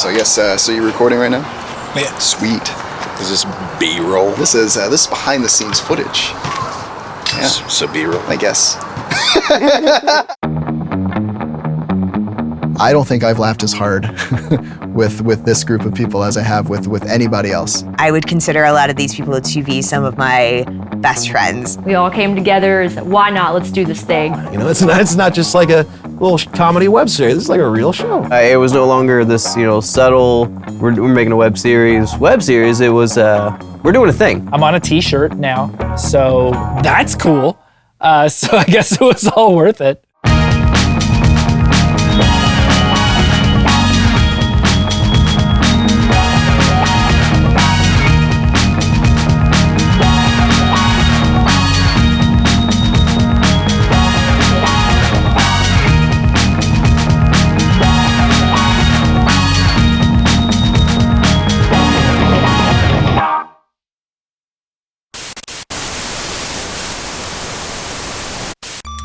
So I guess, so you're recording right now? Yeah. Sweet. Is this B-roll? This is behind the scenes footage. Yeah. So B-roll? I guess. I don't think I've laughed as hard with this group of people as I have with anybody else. I would consider a lot of these people to be some of my best friends. We all came together and said, why not? Let's do this thing. You know, it's not just like a little comedy web series. This is like a real show. It was no longer this, subtle, we're making a web series. It was, we're doing a thing. I'm on a t-shirt now, so that's cool. So I guess it was all worth it.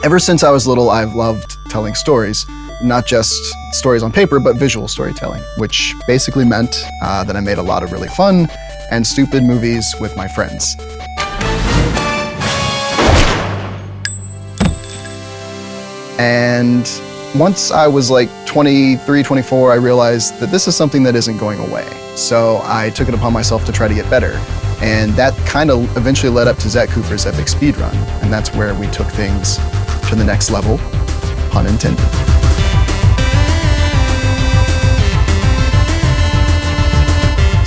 Ever since I was little, I've loved telling stories. Not just stories on paper, but visual storytelling, which basically meant that I made a lot of really fun and stupid movies with my friends. And once I was like 23, 24, I realized that this is something that isn't going away. So I took it upon myself to try to get better. And that kind of eventually led up to Zach Cooper's Epic Speedrun. And that's where we took things to the next level, pun intended.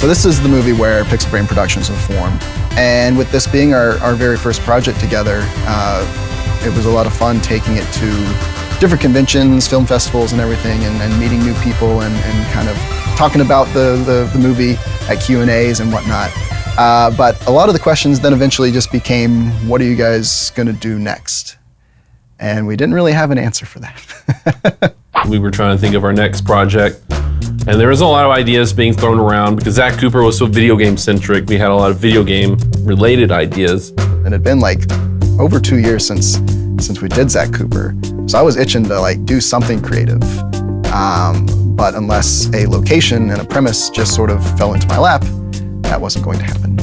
So this is the movie where Pixel Brain Productions was formed. And with this being our very first project together, it was a lot of fun taking it to different conventions, film festivals and everything, and meeting new people and kind of talking about the movie at Q&As and whatnot. But a lot of the questions then eventually just became, what are you guys gonna do next? And we didn't really have an answer for that. We were trying to think of our next project, and there was a lot of ideas being thrown around because Zach Cooper was so video game centric. We had a lot of video game related ideas. And it had been like over 2 years since we did Zach Cooper. So I was itching to like do something creative. But unless a location and a premise just sort of fell into my lap, that wasn't going to happen.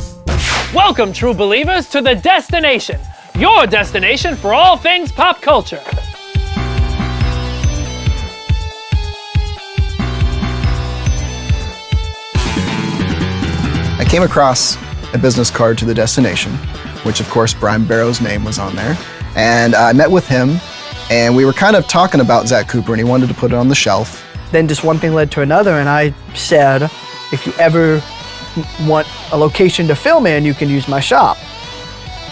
Welcome, true believers, to the destination. Your destination for all things pop culture. I came across a business card to the destination, which of course Brian Barrow's name was on there. And I met with him and we were kind of talking about Zach Cooper and he wanted to put it on the shelf. Then just one thing led to another and I said, if you ever want a location to film in, you can use my shop.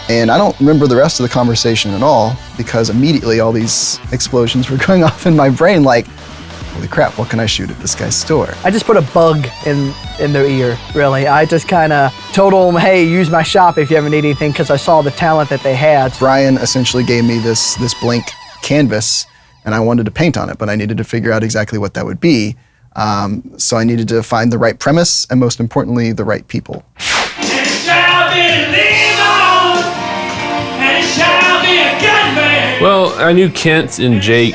And I don't remember the rest of the conversation at all because immediately all these explosions were going off in my brain like, holy crap, what can I shoot at this guy's store? I just put a bug in their ear, really. I just kind of told them, hey, use my shop if you ever need anything because I saw the talent that they had. Brian essentially gave me this blank canvas and I wanted to paint on it, but I needed to figure out exactly what that would be. So I needed to find the right premise and most importantly, the right people. Well, I knew Kent and Jake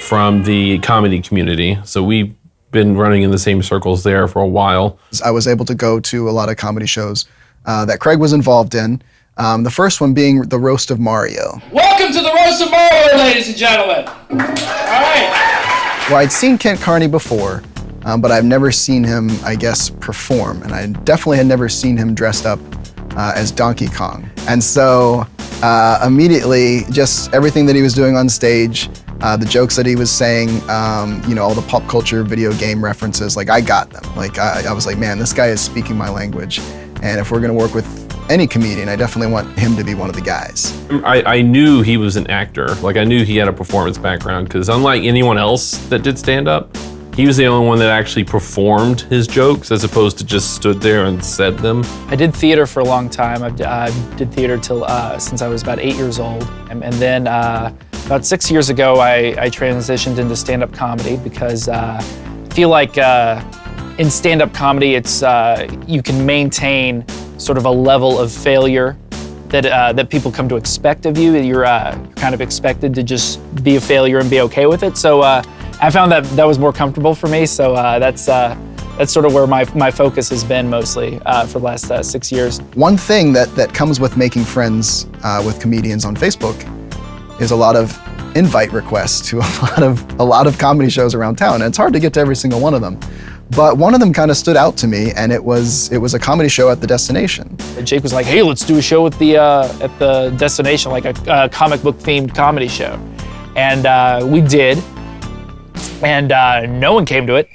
from the comedy community, so we've been running in the same circles there for a while. I was able to go to a lot of comedy shows that Craig was involved in. The first one being the Roast of Mario. Welcome to the Roast of Mario, ladies and gentlemen. All right. Well, I'd seen Kent Carney before, but I've never seen him, I guess, perform. And I definitely had never seen him dressed up as Donkey Kong. And so immediately, just everything that he was doing on stage, the jokes that he was saying, all the pop culture video game references, like I got them. Like I was like, man, this guy is speaking my language. And if we're gonna work with any comedian, I definitely want him to be one of the guys. I knew he was an actor. Like I knew he had a performance background because unlike anyone else that did stand up, he was the only one that actually performed his jokes as opposed to just stood there and said them. I did theater for a long time. I did theater till since I was about 8 years old. And then about 6 years ago, I transitioned into stand-up comedy because I feel like in stand-up comedy, it's you can maintain sort of a level of failure that people come to expect of you. You're kind of expected to just be a failure and be okay with it. So I found that was more comfortable for me, so that's sort of where my focus has been mostly for the last 6 years. One thing that comes with making friends with comedians on Facebook is a lot of invite requests to a lot of comedy shows around town, and it's hard to get to every single one of them. But one of them kind of stood out to me, and it was a comedy show at the Destination. Jake was like, "Hey, let's do a show at the Destination, like a comic book themed comedy show," and we did, and no one came to it.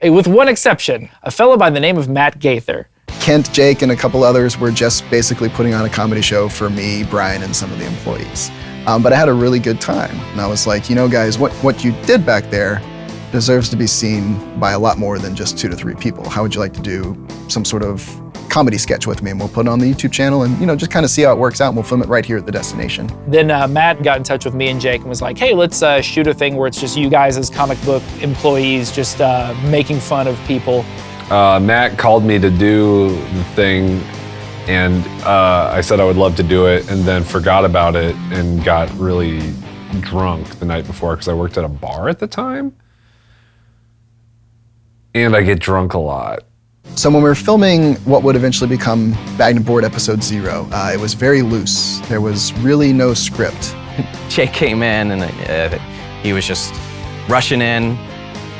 Hey, with one exception, a fellow by the name of Matt Gaither. Kent, Jake, and a couple others were just basically putting on a comedy show for me, Brian, and some of the employees. But I had a really good time, and I was like, you know, guys, what you did back there deserves to be seen by a lot more than just 2 to 3 people. How would you like to do some sort of comedy sketch with me, and we'll put it on the YouTube channel and, you know, just kind of see how it works out, and we'll film it right here at the Destination. Then Matt got in touch with me and Jake and was like, "Hey, let's shoot a thing where it's just you guys as comic book employees just making fun of people." Matt called me to do the thing, and I said I would love to do it, and then forgot about it and got really drunk the night before because I worked at a bar at the time. And I get drunk a lot. So when we were filming what would eventually become Bagged and Board Episode 0, it was very loose. There was really no script. Jake came in and he was just rushing in,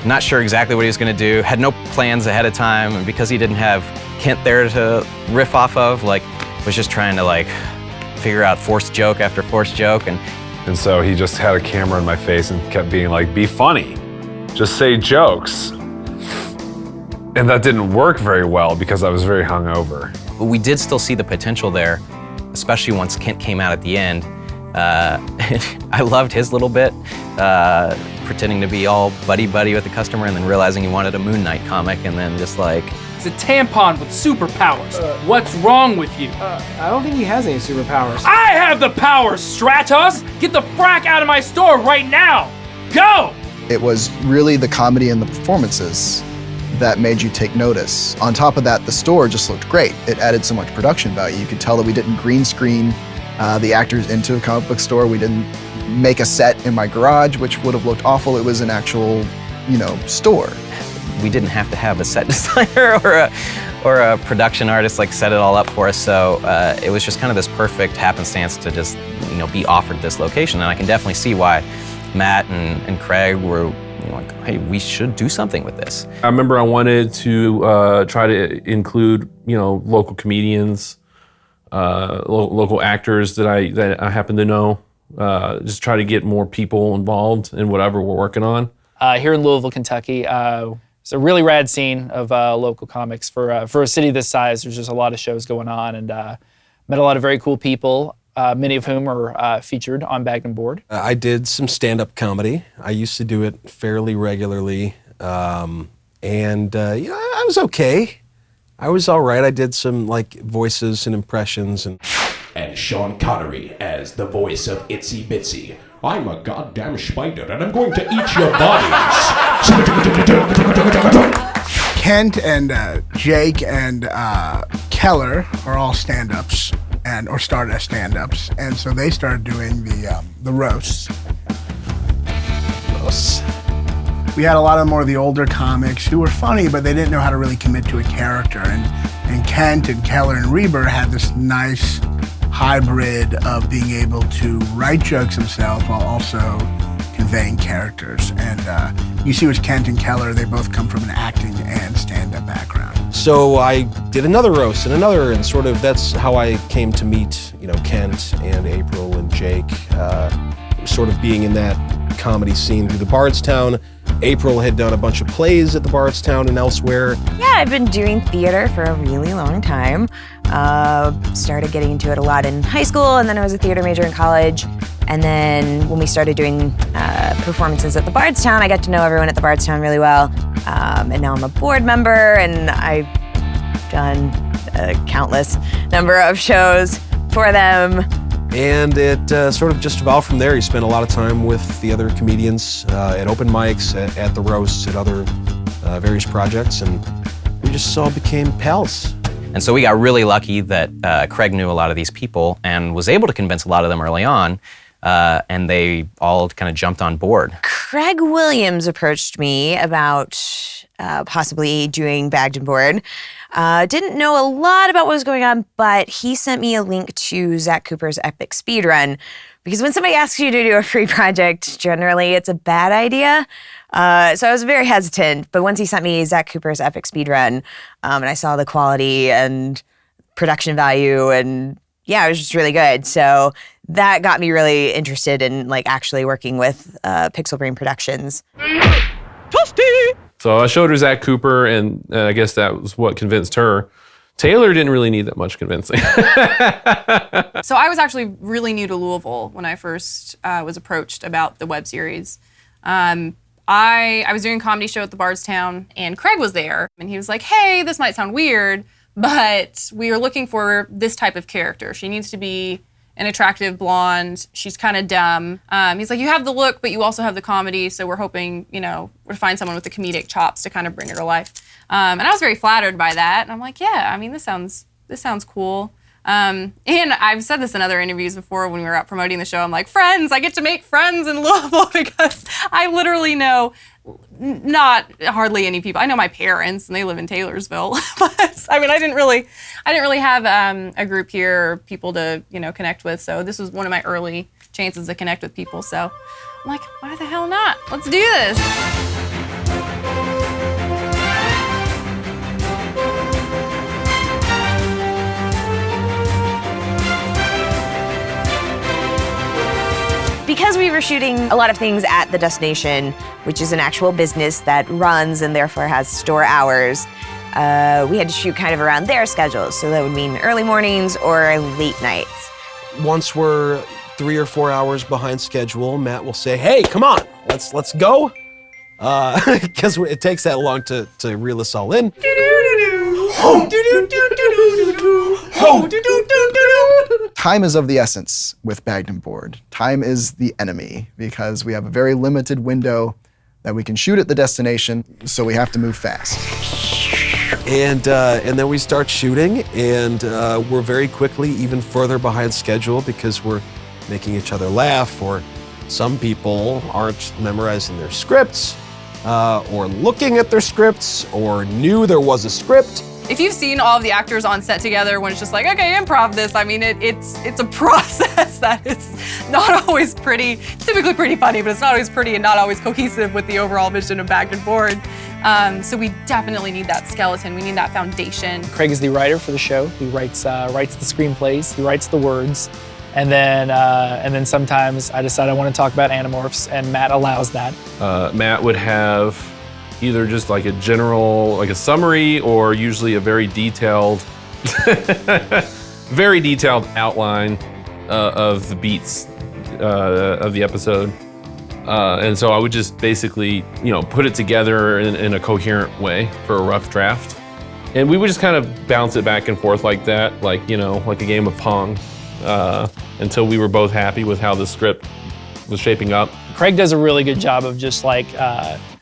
not sure exactly what he was gonna do, had no plans ahead of time, and because he didn't have Kent there to riff off of, like, was just trying to like figure out forced joke after forced joke. And so he just had a camera in my face and kept being like, "Be funny, just say jokes." And that didn't work very well because I was very hungover. But we did still see the potential there, especially once Kent came out at the end. I loved his little bit, pretending to be all buddy-buddy with the customer and then realizing he wanted a Moon Knight comic and then just like... It's a tampon with superpowers. What's wrong with you? I don't think he has any superpowers. I have the power, Stratos! Get the frack out of my store right now! Go! It was really the comedy and the performances that made you take notice. On top of that, the store just looked great. It added so much production value. You could tell that we didn't green screen the actors into a comic book store. We didn't make a set in my garage, which would have looked awful. It was an actual, you know, store. We didn't have to have a set designer or a production artist like set it all up for us. So it was just kind of this perfect happenstance to just, you know, be offered this location. And I can definitely see why Matt and Craig were like, "Hey, we should do something with this." I remember I wanted to try to include, you know, local comedians, local actors that I happen to know. Just try to get more people involved in whatever we're working on. Here in Louisville, Kentucky, it's a really rad scene of local comics for a city this size. There's just a lot of shows going on, and met a lot of very cool people. Many of whom are featured on Bagged and Board. I did some stand-up comedy. I used to do it fairly regularly, and you know, I was okay. I was all right. I did some like voices and impressions, and Sean Connery as the voice of Itsy Bitsy. I'm a goddamn spider, and I'm going to eat your bodies. Kent and Jake and Keller are all stand-ups. Or started as stand-ups, and so they started doing the roasts. We had a lot of more of the older comics who were funny, but they didn't know how to really commit to a character. And Kent and Keller and Reber had this nice hybrid of being able to write jokes themselves while also conveying characters. And you see with Kent and Keller, they both come from an acting and stand-up background. so I did another roast and another, and sort of that's how I came to meet, you know, Kent and April and Jake, sort of being in that comedy scene through the Bardstown. April had done a bunch of plays at the Bardstown and elsewhere. Yeah, I've been doing theater for a really long time. Started getting into it a lot in high school, and then I was a theater major in college. And then when we started doing performances at the Bardstown, I got to know everyone at the Bardstown really well. And now I'm a board member, and I've done a countless number of shows for them. And it sort of just evolved from there. You spent a lot of time with the other comedians at open mics, at the roasts, at other various projects, and we just all became pals. And so we got really lucky that Craig knew a lot of these people and was able to convince a lot of them early on and they all kind of jumped on board. Craig Williams approached me about possibly doing Bagged and Board. Didn't know a lot about what was going on, but he sent me a link to Zach Cooper's Epic Speedrun. Because when somebody asks you to do a free project, generally it's a bad idea. So I was very hesitant, but once he sent me Zach Cooper's Epic Speedrun, and I saw the quality and production value, and yeah, it was just really good. So that got me really interested in like actually working with Pixel Brain Productions. So I showed her Zach Cooper, and I guess that was what convinced her. Taylor didn't really need that much convincing. So I was actually really new to Louisville when I first was approached about the web series. I was doing a comedy show at the Bardstown, and Craig was there, and he was like, hey, this might sound weird, but we are looking for this type of character. She needs to be an attractive blonde. She's kind of dumb. He's like, you have the look, but you also have the comedy, so we're hoping, to find someone with the comedic chops to kind of bring her to life. And I was very flattered by that, and I'm like, yeah, I mean, this sounds cool. And I've said this in other interviews before when we were out promoting the show. I'm like, friends, I get to make friends in Louisville because I literally know not hardly any people. I know my parents, and they live in Taylorsville. But I mean, I didn't really have a group here or people to connect with. So this was one of my early chances to connect with people. So I'm like, why the hell not? Let's do this. Because we were shooting a lot of things at the destination, which is an actual business that runs and therefore has store hours, we had to shoot kind of around their schedules. So that would mean early mornings or late nights. Once we're 3 or 4 hours behind schedule, Matt will say, hey, come on, let's go. Because it takes that long to reel us all in. Time is of the essence with Bagged and Board. Time is the enemy because we have a very limited window that we can shoot at the destination, so we have to move fast. And then we start shooting, and we're very quickly even further behind schedule because we're making each other laugh, or some people aren't memorizing their scripts, or looking at their scripts, or knew there was a script. If you've seen all of the actors on set together when it's just like, okay, improv this, I mean, it's a process that is not always pretty. It's typically pretty funny, but it's not always pretty and not always cohesive with the overall mission of Bagged and Board. So we definitely need that skeleton. We need that foundation. Craig is the writer for the show. He writes the screenplays, he writes the words, and then sometimes I decide I want to talk about Animorphs, and Matt allows that. Matt would have either just like a general, like a summary, or usually a very detailed, outline of the beats of the episode. And so I would just basically, put it together in a coherent way for a rough draft. And we would just kind of bounce it back and forth like that, like a game of Pong, until we were both happy with how the script was shaping up. Craig does a really good job of just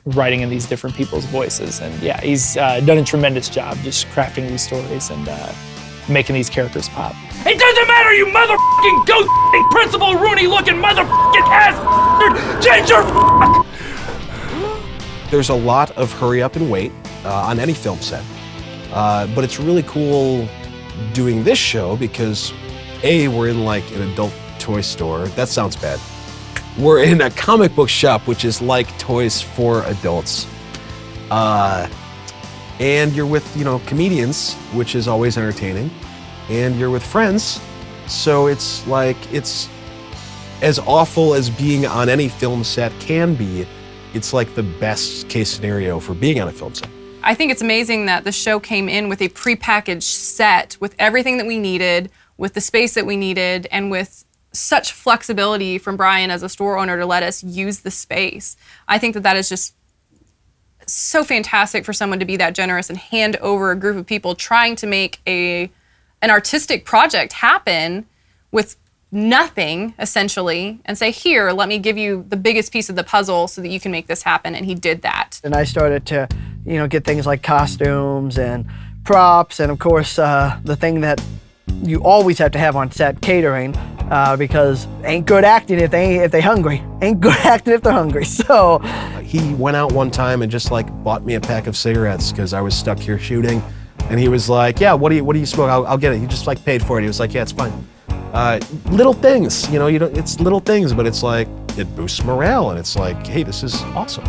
writing in these different people's voices. And yeah, he's done a tremendous job just crafting these stories and making these characters pop. It doesn't matter, you motherfucking ghost Principal Rooney looking motherfucking ass ginger. There's a lot of hurry up and wait on any film set. But it's really cool doing this show because A, we're in like an adult toy store. That sounds bad. We're in a comic book shop, which is like toys for adults. And you're with, comedians, which is always entertaining. And you're with friends. So it's as awful as being on any film set can be. It's like the best case scenario for being on a film set. I think it's amazing that the show came in with a prepackaged set with everything that we needed, with the space that we needed, and with such flexibility from Brian as a store owner to let us use the space. I think that is just so fantastic for someone to be that generous and hand over a group of people trying to make an artistic project happen with nothing, essentially, and say, here, let me give you the biggest piece of the puzzle so that you can make this happen, and he did that. And I started to, get things like costumes and props, and of course, the thing that you always have to have on set, catering. because ain't good acting if they hungry. Ain't good acting if they're hungry. So he went out one time and just like bought me a pack of cigarettes because I was stuck here shooting, and he was like, "Yeah, what do you smoke? I'll get it." He just like paid for it. He was like, "Yeah, it's fine." Little things, you know, it's little things, but it's like it boosts morale, and it's like, hey, this is awesome.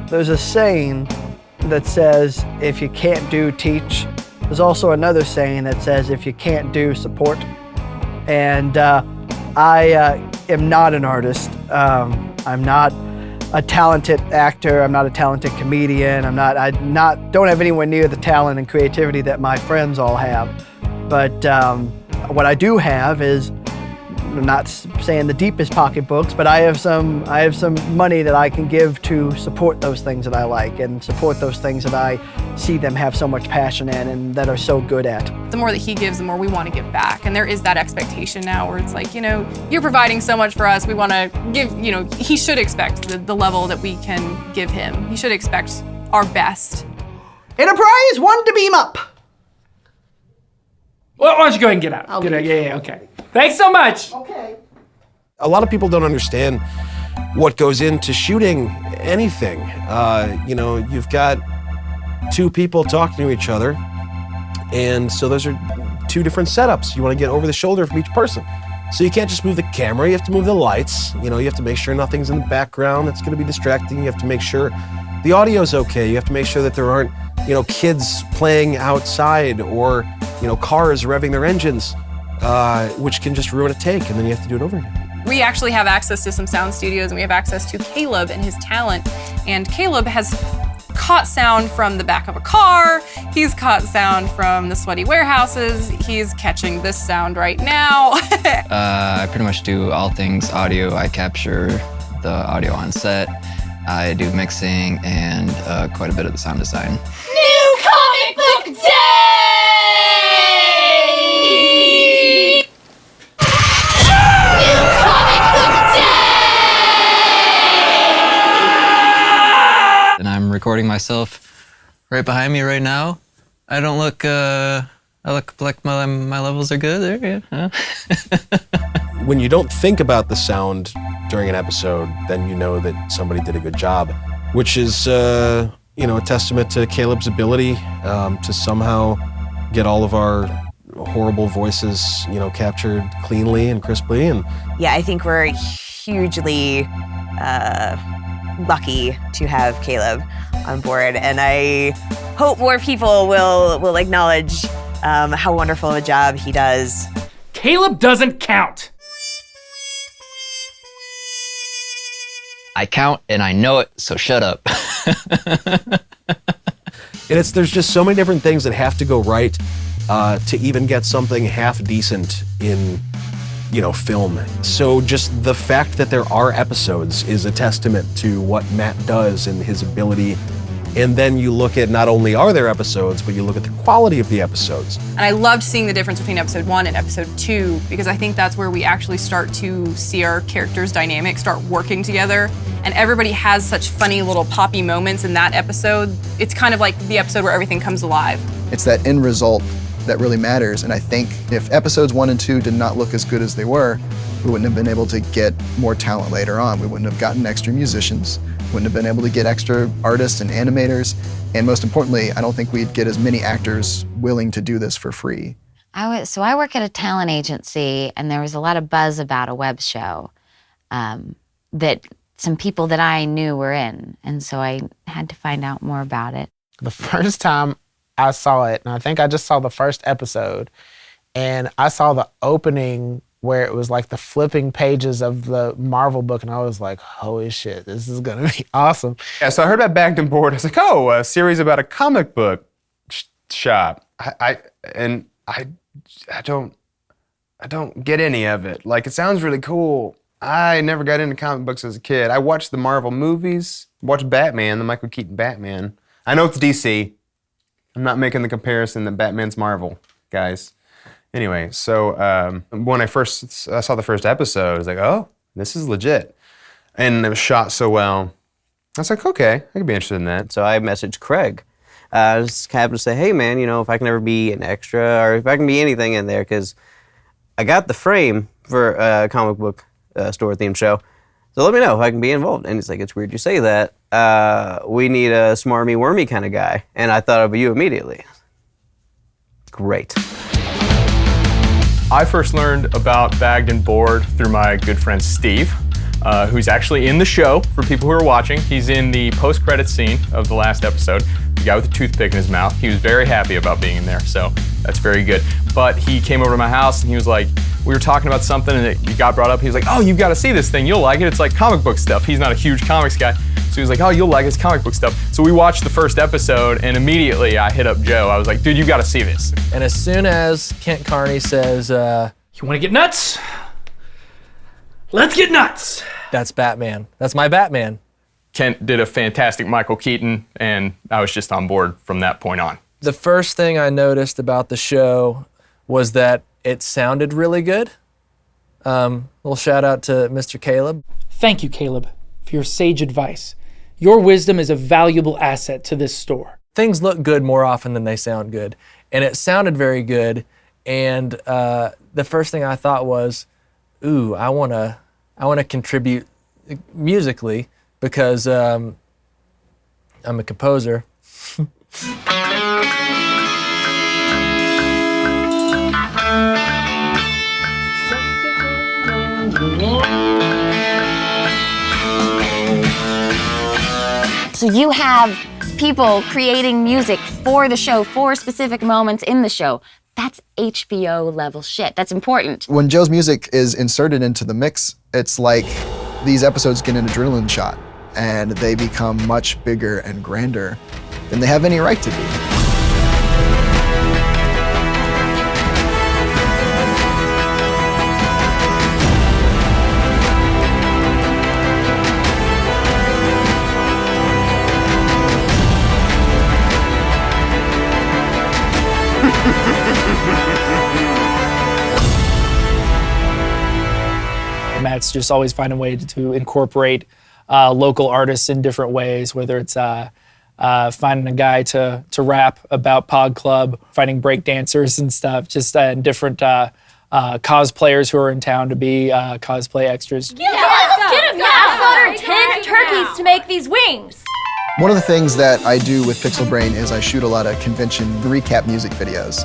There's a saying that says, if you can't do, teach. There's also another saying that says, if you can't do, support. And I am not an artist. I'm not a talented actor. I'm not a talented comedian. Don't have anywhere near the talent and creativity that my friends all have. But what I do have is, I'm not saying the deepest pocketbooks, but I have some money that I can give to support those things that I like and support those things that I see them have so much passion in and that are so good at. The more that he gives, the more we want to give back. And there is that expectation now where it's like, you know, you're providing so much for us, we want to give, you know, he should expect the level that we can give him. He should expect our best. Enterprise, one to beam up. Well, why don't you go ahead and get out? Yeah, okay. Thanks so much. Okay. A lot of people don't understand what goes into shooting anything. You know, you've got two people talking to each other, and so those are two different setups. You want to get over the shoulder from each person. So you can't just move the camera, you have to move the lights. You know, you have to make sure nothing's in the background that's going to be distracting. You have to make sure the audio's okay. You have to make sure that there aren't, you know, kids playing outside or, you know, cars revving their engines, which can just ruin a take, and then you have to do it over again. We actually have access to some sound studios, and we have access to Caleb and his talent. And Caleb has caught sound from the back of a car. He's caught sound from the sweaty warehouses. He's catching this sound right now. I pretty much do all things audio. I capture the audio on set. I do mixing and quite a bit of the sound design. New comic book day! New comic book day! And I'm recording myself right behind me right now. I don't look, I look like my levels are good there, yeah. When you don't think about the sound during an episode, then you know that somebody did a good job, which is, you know, a testament to Caleb's ability to somehow get all of our horrible voices, you know, captured cleanly and crisply. And Yeah, I think we're hugely lucky to have Caleb on board, and I hope more people will acknowledge how wonderful of a job he does. Caleb doesn't count. I count and I know it, so shut up. And there's just so many different things that have to go right to even get something half decent in, you know, film. So just the fact that there are episodes is a testament to what Matt does and his ability. And then you look at not only are there episodes, but you look at the quality of the episodes. And I loved seeing the difference between episode 1 and episode 2, because I think that's where we actually start to see our characters' dynamics start working together. And everybody has such funny little poppy moments in that episode. It's kind of like the episode where everything comes alive. It's that end result that really matters. And I think if episodes 1 and 2 did not look as good as they were, we wouldn't have been able to get more talent later on. We wouldn't have gotten extra musicians, wouldn't have been able to get extra artists and animators. And most importantly, I don't think we'd get as many actors willing to do this for free. So I work at a talent agency, and there was a lot of buzz about a web show that some people that I knew were in. And so I had to find out more about it. The first time I saw it, and I think I just saw the first episode, and I saw the opening where it was like the flipping pages of the Marvel book, and I was like, holy shit, this is gonna be awesome. Yeah, so I heard about Backed and Board. I was like, oh, a series about a comic book shop. I don't get any of it. Like, it sounds really cool. I never got into comic books as a kid. I watched the Marvel movies, watched Batman, the Michael Keaton Batman. I know it's DC. I'm not making the comparison that Batman's Marvel, guys. Anyway, so when I saw the first episode, I was like, oh, this is legit. And it was shot so well. I was like, okay, I could be interested in that. So I messaged Craig. I just happened to say, hey man, you know, if I can ever be an extra or if I can be anything in there, because I got the frame, for a comic book store themed show. So let me know if I can be involved. And he's like, it's weird you say that. We need a smarmy, wormy kind of guy. And I thought of you immediately. Great. I first learned about Bagged and Bored through my good friend Steve, who's actually in the show for people who are watching. He's in the post-credits scene of the last episode. The guy with the toothpick in his mouth. He was very happy about being in there, so that's very good. But he came over to my house and he was like, we were talking about something and it got brought up. He was like, oh, you've got to see this thing. You'll like it. It's like comic book stuff. He's not a huge comics guy. So he was like, oh, you'll like it. It's comic book stuff. So we watched the first episode and immediately I hit up Joe. I was like, dude, you got to see this. And as soon as Kent Carney says, you want to get nuts? Let's get nuts. That's Batman. That's my Batman. Kent did a fantastic Michael Keaton and I was just on board from that point on. The first thing I noticed about the show was that it sounded really good. Little shout out to Mr. Caleb. Thank you, Caleb, for your sage advice. Your wisdom is a valuable asset to this store. Things look good more often than they sound good. And it sounded very good. And the first thing I thought was, ooh, I wanna contribute musically because I'm a composer. So you have people creating music for the show, for specific moments in the show. That's HBO level shit. That's important. When Joe's music is inserted into the mix, it's like these episodes get an adrenaline shot and they become much bigger and grander than they have any right to be. Matt's just always finding a way to incorporate local artists in different ways, whether it's finding a guy to rap about Pod Club, finding break dancers and stuff, just different cosplayers who are in town to be cosplay extras. Yeah, let's get him. Yeah, I slaughtered 10 turkeys to make these wings. One of the things that I do with Pixel Brain is I shoot a lot of convention recap music videos.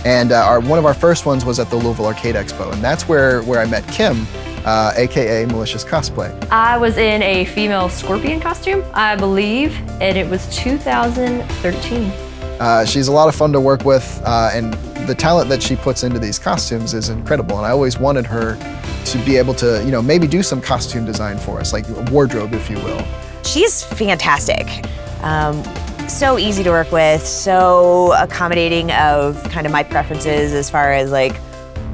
And one of our first ones was at the Louisville Arcade Expo, and that's where I met Kim, AKA Malicious Cosplay. I was in a female scorpion costume, I believe, and it was 2013. She's a lot of fun to work with, and the talent that she puts into these costumes is incredible. And I always wanted her to be able to, maybe do some costume design for us, like wardrobe, if you will. She's fantastic. So easy to work with, so accommodating of kind of my preferences as far as like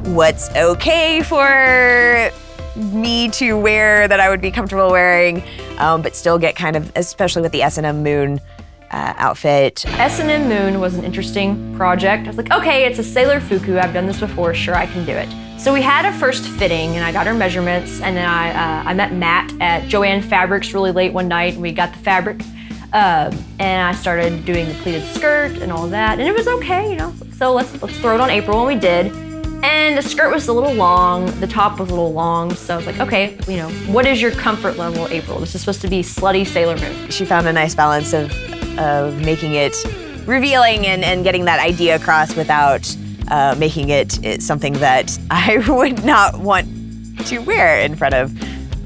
what's okay for me to wear that I would be comfortable wearing, but still get kind of, especially with the S&M Moon outfit. S&M Moon was an interesting project. I was like, okay, it's a Sailor Fuku. I've done this before. Sure, I can do it. So we had a first fitting, and I got her measurements, and then I met Matt at Joann Fabrics really late one night, and we got the fabric, and I started doing the pleated skirt and all that, and it was okay, So let's throw it on April, and we did. And the skirt was a little long, the top was a little long, so I was like, okay, what is your comfort level, April? This is supposed to be slutty Sailor Moon. She found a nice balance of making it revealing and getting that idea across without making it something that I would not want to wear in front of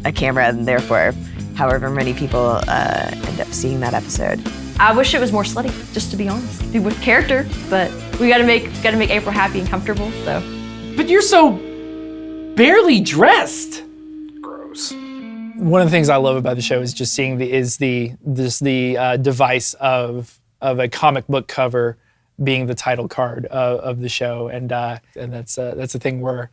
a camera, and therefore, however many people end up seeing that episode. I wish it was more slutty, just to be honest. Be with character, but we gotta make April happy and comfortable, so. But you're so barely dressed. Gross. One of the things I love about the show is just seeing the device of a comic book cover being the title card of the show, and that's a thing where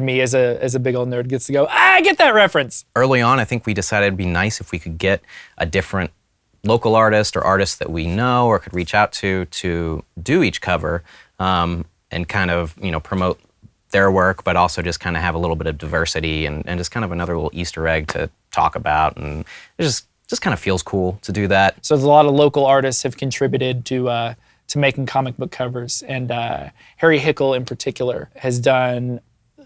me as a big old nerd gets to go, I get that reference. Early on, I think we decided it'd be nice if we could get a different local artist or artist that we know or could reach out to do each cover, and kind of promote their work, but also just kind of have a little bit of diversity and just kind of another little Easter egg to talk about, and it just kind of feels cool to do that. So there's a lot of local artists have contributed to making comic book covers, and Harry Hickel in particular has done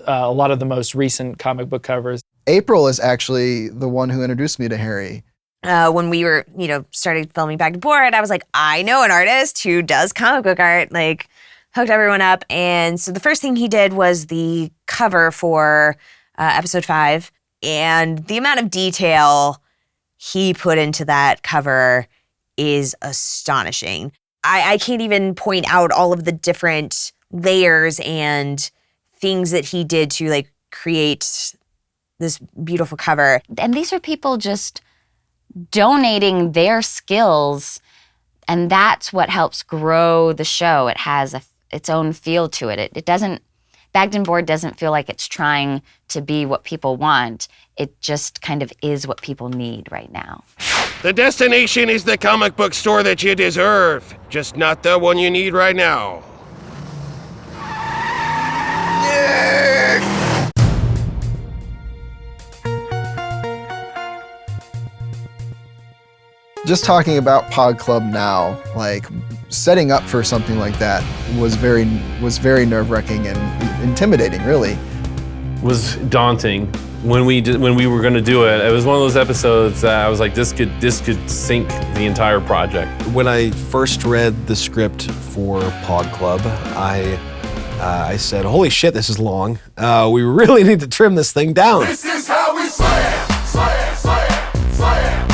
a lot of the most recent comic book covers. April is actually the one who introduced me to Harry. When we were, started filming Back to Board, I was like, I know an artist who does comic book art, like hooked everyone up. And so the first thing he did was the cover for episode 5. And the amount of detail he put into that cover is astonishing. I can't even point out all of the different layers and things that he did to like create this beautiful cover. And these are people just donating their skills, and that's what helps grow the show. It has its own feel to it. It doesn't, Bagged and Board doesn't feel like it's trying to be what people want. It just kind of is what people need right now. The destination is the comic book store that you deserve, just not the one you need right now. Just talking about Pod Club now, like setting up for something like that was very nerve-wracking and intimidating, really. Was daunting when we were going to do it. It was one of those episodes that I was like, this could sink the entire project. When I first read the script for Pod Club, I said, holy shit, this is long. We really need to trim this thing down. This is how we slam, slam, slam, slam.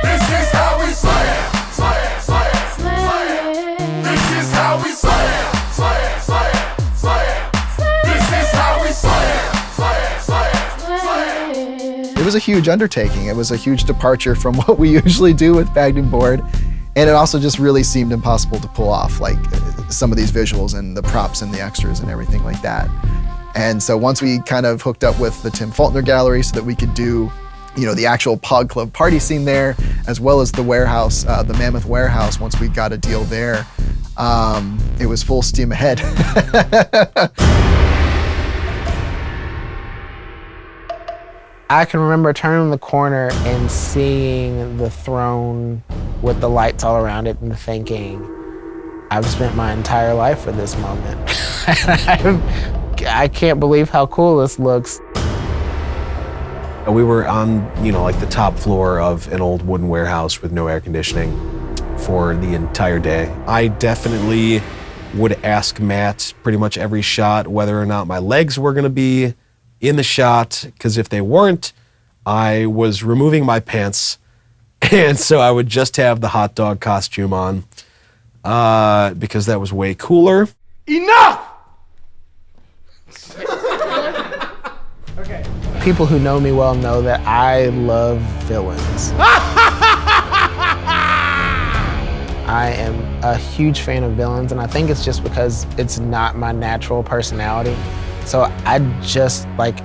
This is how we slam, slam, slam, slam. This is how we slam, slam, slam, slam. This is how we slam, slam, slam, slam. It was a huge undertaking. It was a huge departure from what we usually do with Bagged and Board. And it also just really seemed impossible to pull off, like some of these visuals and the props and the extras and everything like that. And so once we kind of hooked up with the Tim Faulkner Gallery so that we could do, the actual Pod Club party scene there, as well as the warehouse, the Mammoth Warehouse, once we got a deal there, it was full steam ahead. I can remember turning the corner and seeing the throne with the lights all around it and thinking, I've spent my entire life for this moment. I can't believe how cool this looks. We were on, like the top floor of an old wooden warehouse with no air conditioning for the entire day. I definitely would ask Matt pretty much every shot whether or not my legs were gonna be in the shot, because if they weren't, I was removing my pants, and so I would just have the hot dog costume on, because that was way cooler. Enough! Okay. People who know me well know that I love villains. I am a huge fan of villains, and I think it's just because it's not my natural personality. So I just like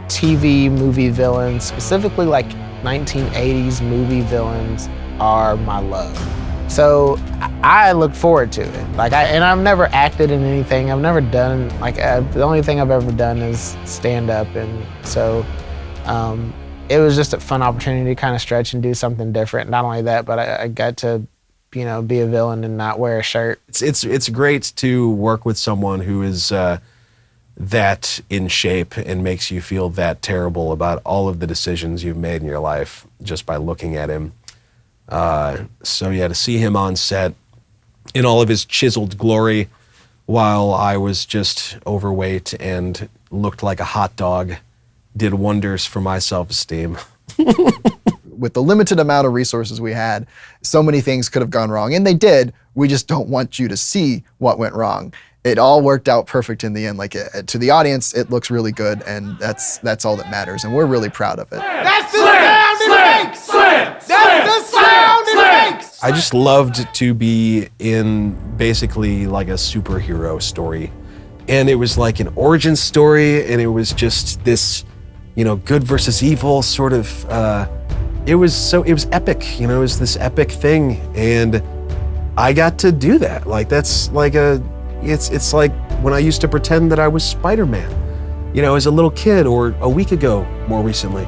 TV movie villains, specifically like 1980s movie villains are my love. So I look forward to it. And I've never acted in anything. I've never done, the only thing I've ever done is stand up. And so it was just a fun opportunity to kind of stretch and do something different. Not only that, but I got to, be a villain and not wear a shirt. It's great to work with someone who is that in shape and makes you feel that terrible about all of the decisions you've made in your life just by looking at him. So yeah, to see him on set in all of his chiseled glory while I was just overweight and looked like a hot dog did wonders for my self-esteem. With the limited amount of resources we had, so many things could have gone wrong, and they did. We just don't want you to see what went wrong. It all worked out perfect in the end. To the audience, it looks really good, and that's all that matters, and we're really proud of it. That's the sound it makes! That's the sound it makes! I just loved to be in basically like a superhero story, and it was like an origin story, and it was just this, good versus evil sort of. It was epic, it was this epic thing, and I got to do that. That's like it's like when I used to pretend that I was Spider-Man, as a little kid, or a week ago, more recently.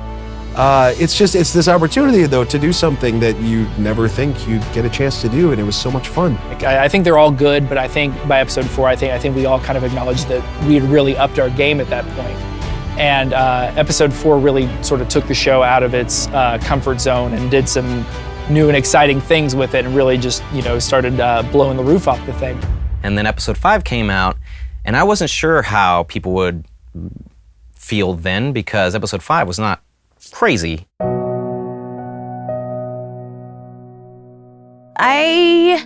It's this opportunity though to do something that you never think you'd get a chance to do, and it was so much fun. I think they're all good, but I think by episode 4, I think we all kind of acknowledged that we had really upped our game at that point. And episode 4 really sort of took the show out of its comfort zone and did some new and exciting things with it, and really just, started blowing the roof off the thing. And then episode 5 came out, and I wasn't sure how people would feel then, because episode 5 was not crazy. I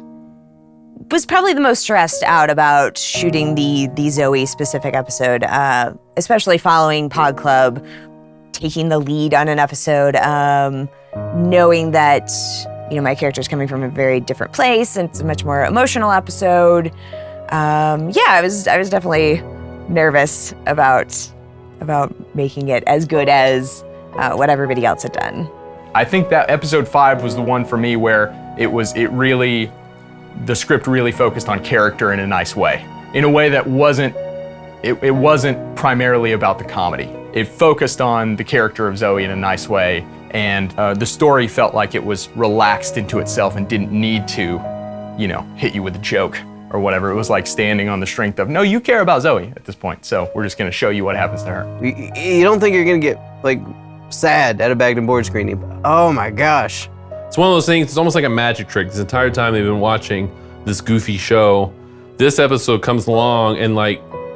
was probably the most stressed out about shooting the Zoe specific episode, especially following Pod Club, taking the lead on an episode, knowing that my character's coming from a very different place and it's a much more emotional episode. I was definitely nervous about making it as good as what everybody else had done. I think that episode 5 was the one for me where the script really focused on character in a nice way, in a way that wasn't primarily about the comedy. It focused on the character of Zoe in a nice way, and the story felt like it was relaxed into itself and didn't need to, hit you with a joke or whatever. It was like standing on the strength of, no, you care about Zoe at this point, so we're just gonna show you what happens to her. You don't think you're gonna get sad at a bagged and board screening? Oh my gosh. It's one of those things, it's almost like a magic trick. This entire time they've been watching this goofy show, this episode comes along and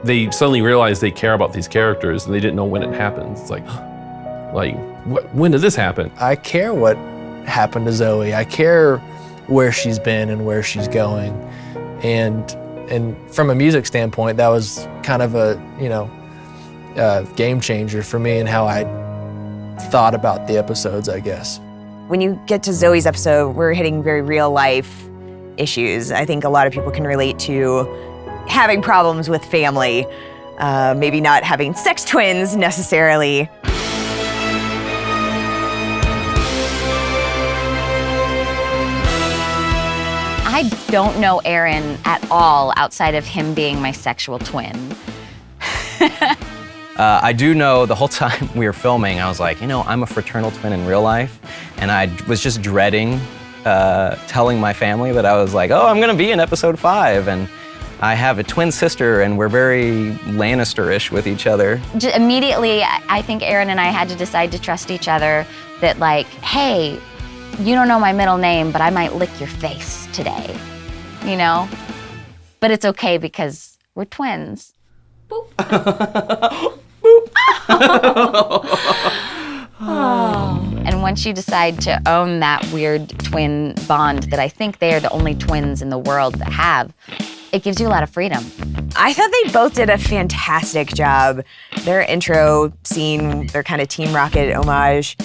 they suddenly realize they care about these characters and they didn't know when it happens. It's when did this happen? I care what happened to Zoe. I care where she's been and where she's going. And from a music standpoint, that was kind of a game changer for me in how I thought about the episodes, I guess. When you get to Zoe's episode, we're hitting very real life issues. I think a lot of people can relate to having problems with family, maybe not having sex twins necessarily. I don't know Aaron at all outside of him being my sexual twin. I do know the whole time we were filming, I was like, I'm a fraternal twin in real life, and I was just dreading telling my family that I was like, oh, I'm gonna be in episode 5, and I have a twin sister, and we're very Lannister-ish with each other. Immediately, I think Aaron and I had to decide to trust each other that hey, you don't know my middle name, but I might lick your face today, But it's okay because we're twins. Boop. And once you decide to own that weird twin bond that I think they are the only twins in the world that have, it gives you a lot of freedom. I thought they both did a fantastic job. Their intro scene, their kind of Team Rocket homage,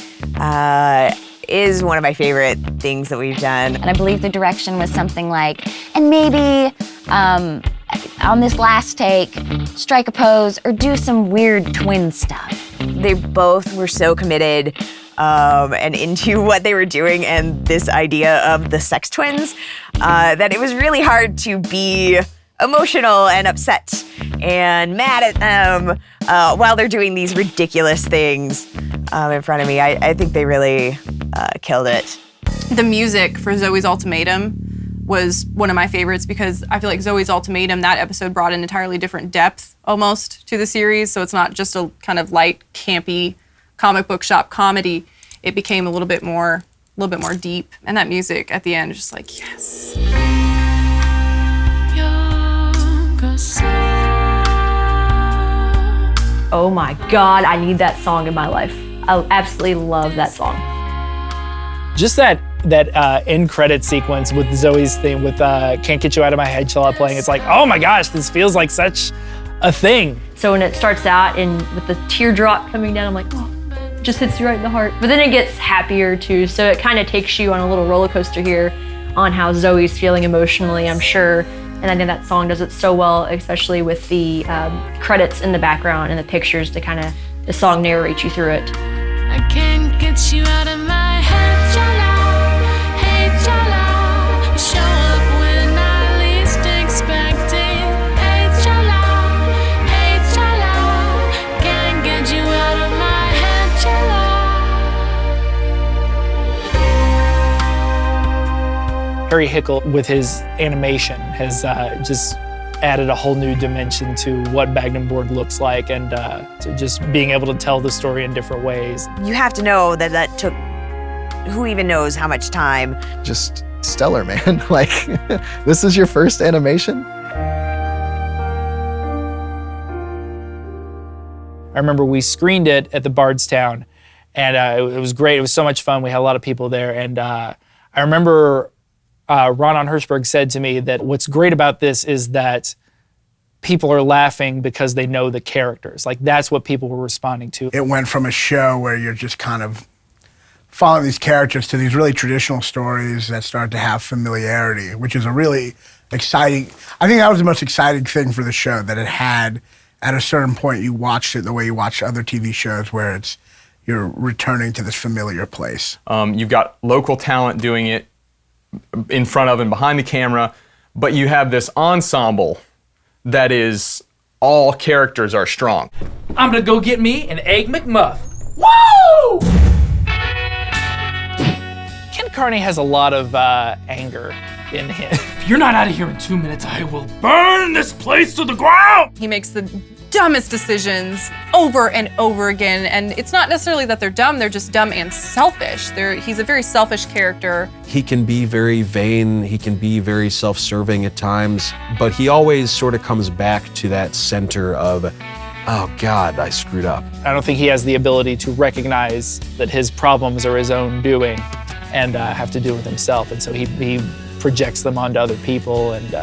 is one of my favorite things that we've done. And I believe the direction was something like, and maybe on this last take, strike a pose or do some weird twin stuff. They both were so committed and into what they were doing and this idea of the sex twins that it was really hard to be emotional and upset and mad at them while they're doing these ridiculous things in front of me. I think they really killed it. The music for Zoe's Ultimatum was one of my favorites because I feel like Zoe's Ultimatum, that episode brought an entirely different depth almost to the series. So it's not just a kind of light, campy comic book shop comedy. It became a little bit more deep. And that music at the end is just like, yes. Oh my God, I need that song in my life. I absolutely love that song. Just that end credit sequence with Zoe's theme with Can't Get You Out of My Head Chill Out playing, it's like, oh my gosh, this feels like such a thing. So when it starts out and with the teardrop coming down, I'm like, oh, it just hits you right in the heart. But then it gets happier too, so it kind of takes you on a little roller coaster here on how Zoe's feeling emotionally, I'm sure. And I think that song does it so well, especially with the credits in the background and the pictures to kind of, the song narrates you through it. I can't get you out of my head, y'all. Hey, y'all. You show up when I least expect it. Hey, y'all. Hey, y'all. Can't get you out of my head, y'all. Harry Hickel with his animation has just added a whole new dimension to what Bagged Board looks like, and to just being able to tell the story in different ways. You have to know that that took, who even knows how much time. Just stellar, man. Like, this is your first animation? I remember we screened it at the Bardstown, and it was great. It was so much fun. We had a lot of people there, and I remember Ron Hirschberg said to me that what's great about this is that people are laughing because they know the characters. Like, that's what people were responding to. It went from a show where you're just kind of following these characters to these really traditional stories that start to have familiarity, which is a really exciting, I think that was the most exciting thing for the show, that it had, at a certain point, you watched it the way you watch other TV shows where you're returning to this familiar place. You've got local talent doing it in front of and behind the camera, but you have this ensemble that is, all characters are strong. I'm gonna go get me an Egg McMuff. Woo! Ken Carney has a lot of anger in him. If you're not out of here in 2 minutes, I will burn this place to the ground! He makes the dumbest decisions over and over again, and it's not necessarily that they're dumb, they're just dumb and selfish. He's a very selfish character. He can be very vain, he can be very self-serving at times, but he always sort of comes back to that center of, oh God, I screwed up. I don't think he has the ability to recognize that his problems are his own doing and have to do with himself, and so he projects them onto other people and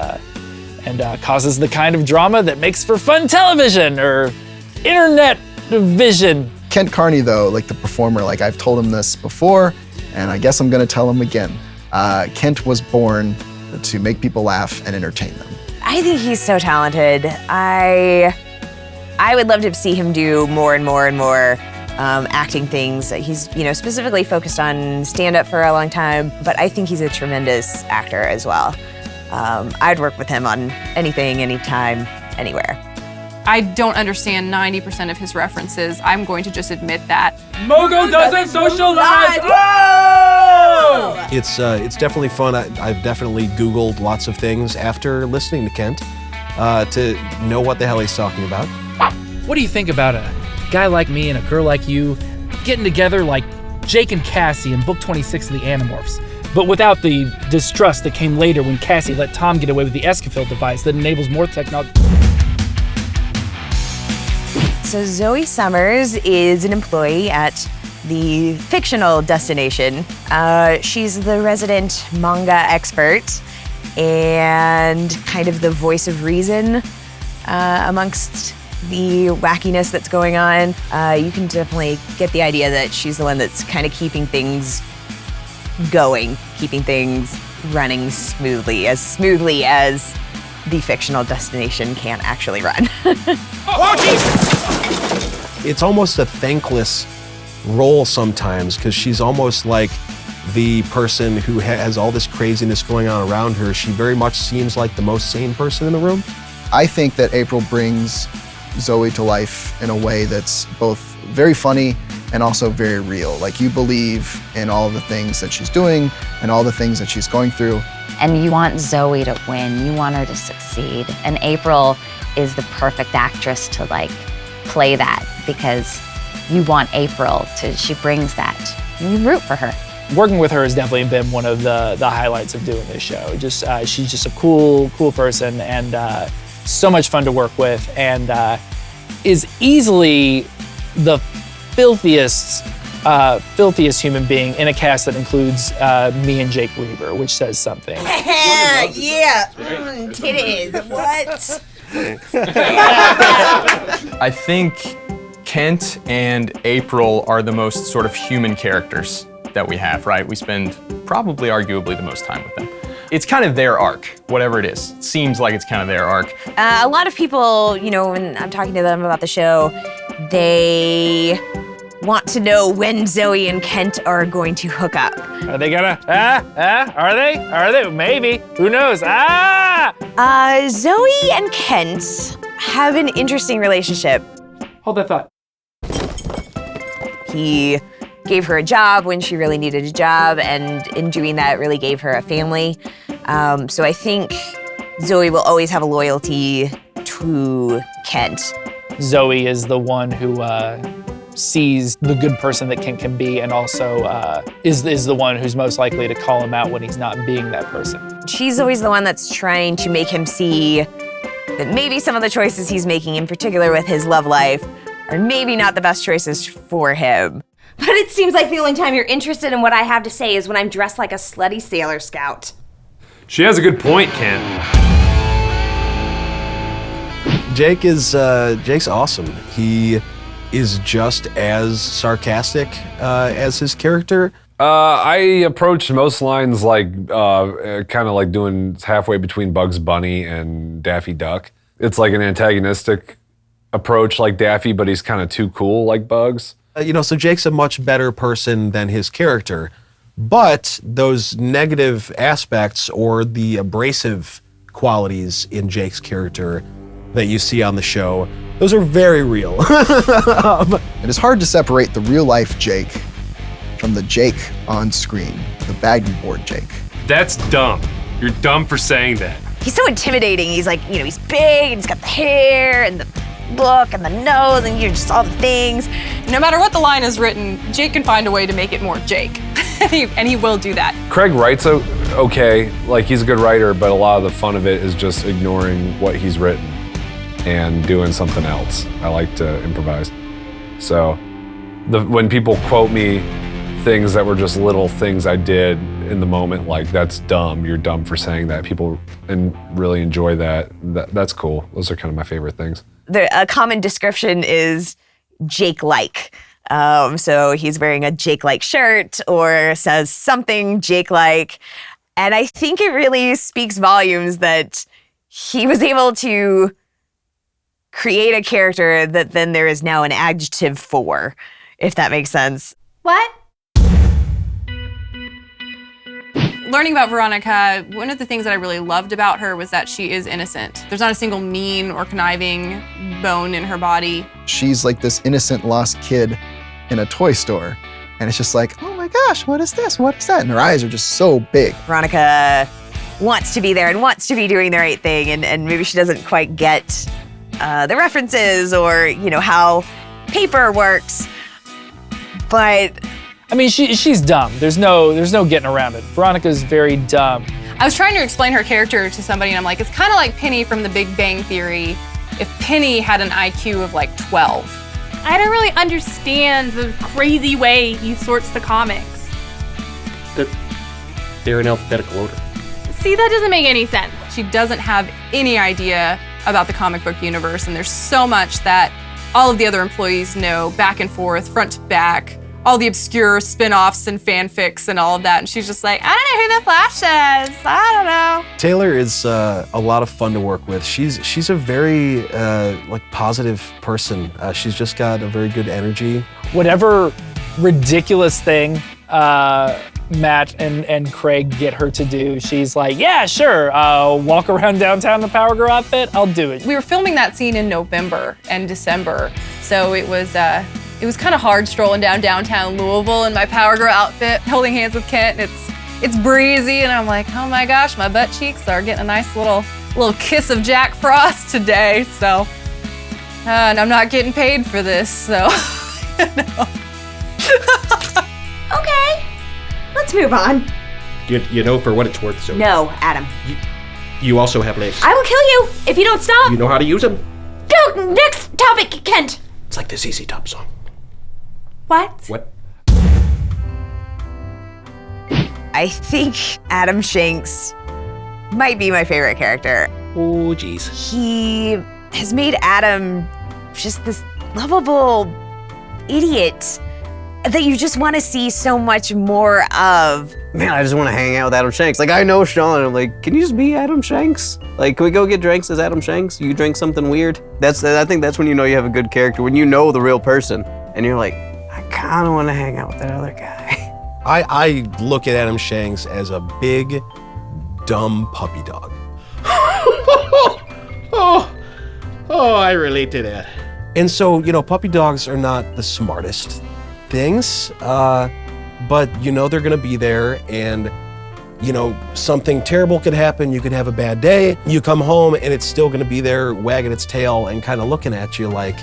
causes the kind of drama that makes for fun television or internet vision. Kent Carney, though, like the performer, like I've told him this before, and I guess I'm gonna tell him again. Kent was born to make people laugh and entertain them. I think he's so talented. I would love to see him do more and more and more acting things. He's, specifically focused on stand-up for a long time, but I think he's a tremendous actor as well. I'd work with him on anything, anytime, anywhere. I don't understand 90% of his references. I'm going to just admit that. Mogo doesn't socialize! Oh! It's definitely fun. I've definitely Googled lots of things after listening to Kent to know what the hell he's talking about. What do you think about a guy like me and a girl like you getting together like Jake and Cassie in book 26 of the Animorphs, but without the distrust that came later when Cassie let Tom get away with the Escafil device that enables more technology? So Zoe Summers is an employee at the fictional destination. She's the resident manga expert and kind of the voice of reason amongst the wackiness that's going on. You can definitely get the idea that she's the one that's kind of keeping things going, keeping things running smoothly as the fictional destination can actually run. It's almost a thankless role sometimes because she's almost like the person who has all this craziness going on around her. She very much seems like the most sane person in the room. I think that April brings Zoe to life in a way that's both very funny and also very real. Like, you believe in all the things that she's doing and all the things that she's going through. And you want Zoe to win, you want her to succeed. And April is the perfect actress to play that because you want April to, she brings that. And you root for her. Working with her has definitely been one of the highlights of doing this show. She's just a cool person and so much fun to work with, and is easily the filthiest human being in a cast that includes me and Jake Reber, which says something. Yeah, titties, what? I think Kent and April are the most sort of human characters that we have, right? We spend probably arguably the most time with them. It's kind of their arc, whatever it is. It seems like it's kind of their arc. A lot of people, when I'm talking to them about the show, they want to know when Zoe and Kent are going to hook up. Are they gonna? Are they? Are they? Maybe. Who knows? Zoe and Kent have an interesting relationship. Hold that thought. He gave her a job when she really needed a job, and in doing that really gave her a family. So I think Zoe will always have a loyalty to Kent. Zoe is the one who sees the good person that Kent can be, and also is the one who's most likely to call him out when he's not being that person. She's always the one that's trying to make him see that maybe some of the choices he's making, in particular with his love life, are maybe not the best choices for him. But it seems like the only time you're interested in what I have to say is when I'm dressed like a slutty Sailor Scout. She has a good point, Ken. Jake's awesome. He is just as sarcastic as his character. I approach most lines like kind of like doing halfway between Bugs Bunny and Daffy Duck. It's like an antagonistic approach like Daffy, but he's kind of too cool like Bugs. So Jake's a much better person than his character, but those negative aspects or the abrasive qualities in Jake's character that you see on the show, those are very real. It is hard to separate the real-life Jake from the Jake on screen, the bagging board Jake. That's dumb. You're dumb for saying that. He's so intimidating. He's like, he's big, and he's got the hair, and the look, and the nose, and just all the things. No matter what the line is written, Jake can find a way to make it more Jake. and he will do that. Craig writes okay, like he's a good writer, but a lot of the fun of it is just ignoring what he's written and doing something else. I like to improvise. So when people quote me things that were just little things I did in the moment, like that's dumb, you're dumb for saying that, people really enjoy that. That's cool. Those are kind of my favorite things. A common description is Jake-like. So he's wearing a Jake-like shirt or says something Jake-like. And I think it really speaks volumes that he was able to create a character that then there is now an adjective for, if that makes sense. What? Learning about Veronica, one of the things that I really loved about her was that she is innocent. There's not a single mean or conniving bone in her body. She's like this innocent lost kid in a toy store. And it's just like, oh my gosh, what is this? What is that? And her eyes are just so big. Veronica wants to be there and wants to be doing the right thing, and maybe she doesn't quite get the references or, how paper works. But I mean, she's dumb. There's no getting around it. Veronica's very dumb. I was trying to explain her character to somebody, and I'm like, it's kind of like Penny from The Big Bang Theory if Penny had an IQ of like 12. I don't really understand the crazy way he sorts the comics. They're in alphabetical order. See, that doesn't make any sense. She doesn't have any idea about the comic book universe, and there's so much that all of the other employees know, back and forth, front to back, all the obscure spin-offs and fanfics and all of that, and she's just like, I don't know who the Flash is. I don't know. Taylor is a lot of fun to work with. She's a very positive person. She's just got a very good energy. Whatever ridiculous thing Matt and Craig get her to do, she's like, yeah, sure, walk around downtown in the Power Girl outfit, I'll do it. We were filming that scene in November and December, so it was kind of hard strolling downtown Louisville in my Power Girl outfit, holding hands with Kent. It's breezy, and I'm like, oh my gosh, my butt cheeks are getting a nice little kiss of Jack Frost today. So, and I'm not getting paid for this, so. Okay, let's move on. You know for what it's worth, so. No, Adam. You also have legs. I will kill you if you don't stop. You know how to use them. Go, next topic, Kent. It's like the ZZ Top song. What? What? I think Adam Shanks might be my favorite character. Oh, jeez. He has made Adam just this lovable idiot that you just want to see so much more of. Man, I just want to hang out with Adam Shanks. Like, I know Sean, I'm like, can you just be Adam Shanks? Like, can we go get drinks as Adam Shanks? You drink something weird? I think that's when you know you have a good character, when you know the real person, and you're like, I kind of want to hang out with that other guy. I look at Adam Shanks as a big, dumb puppy dog. I relate to that. And so, puppy dogs are not the smartest things, but they're gonna be there, and you know, something terrible could happen. You could have a bad day. You come home and it's still gonna be there wagging its tail and kind of looking at you like,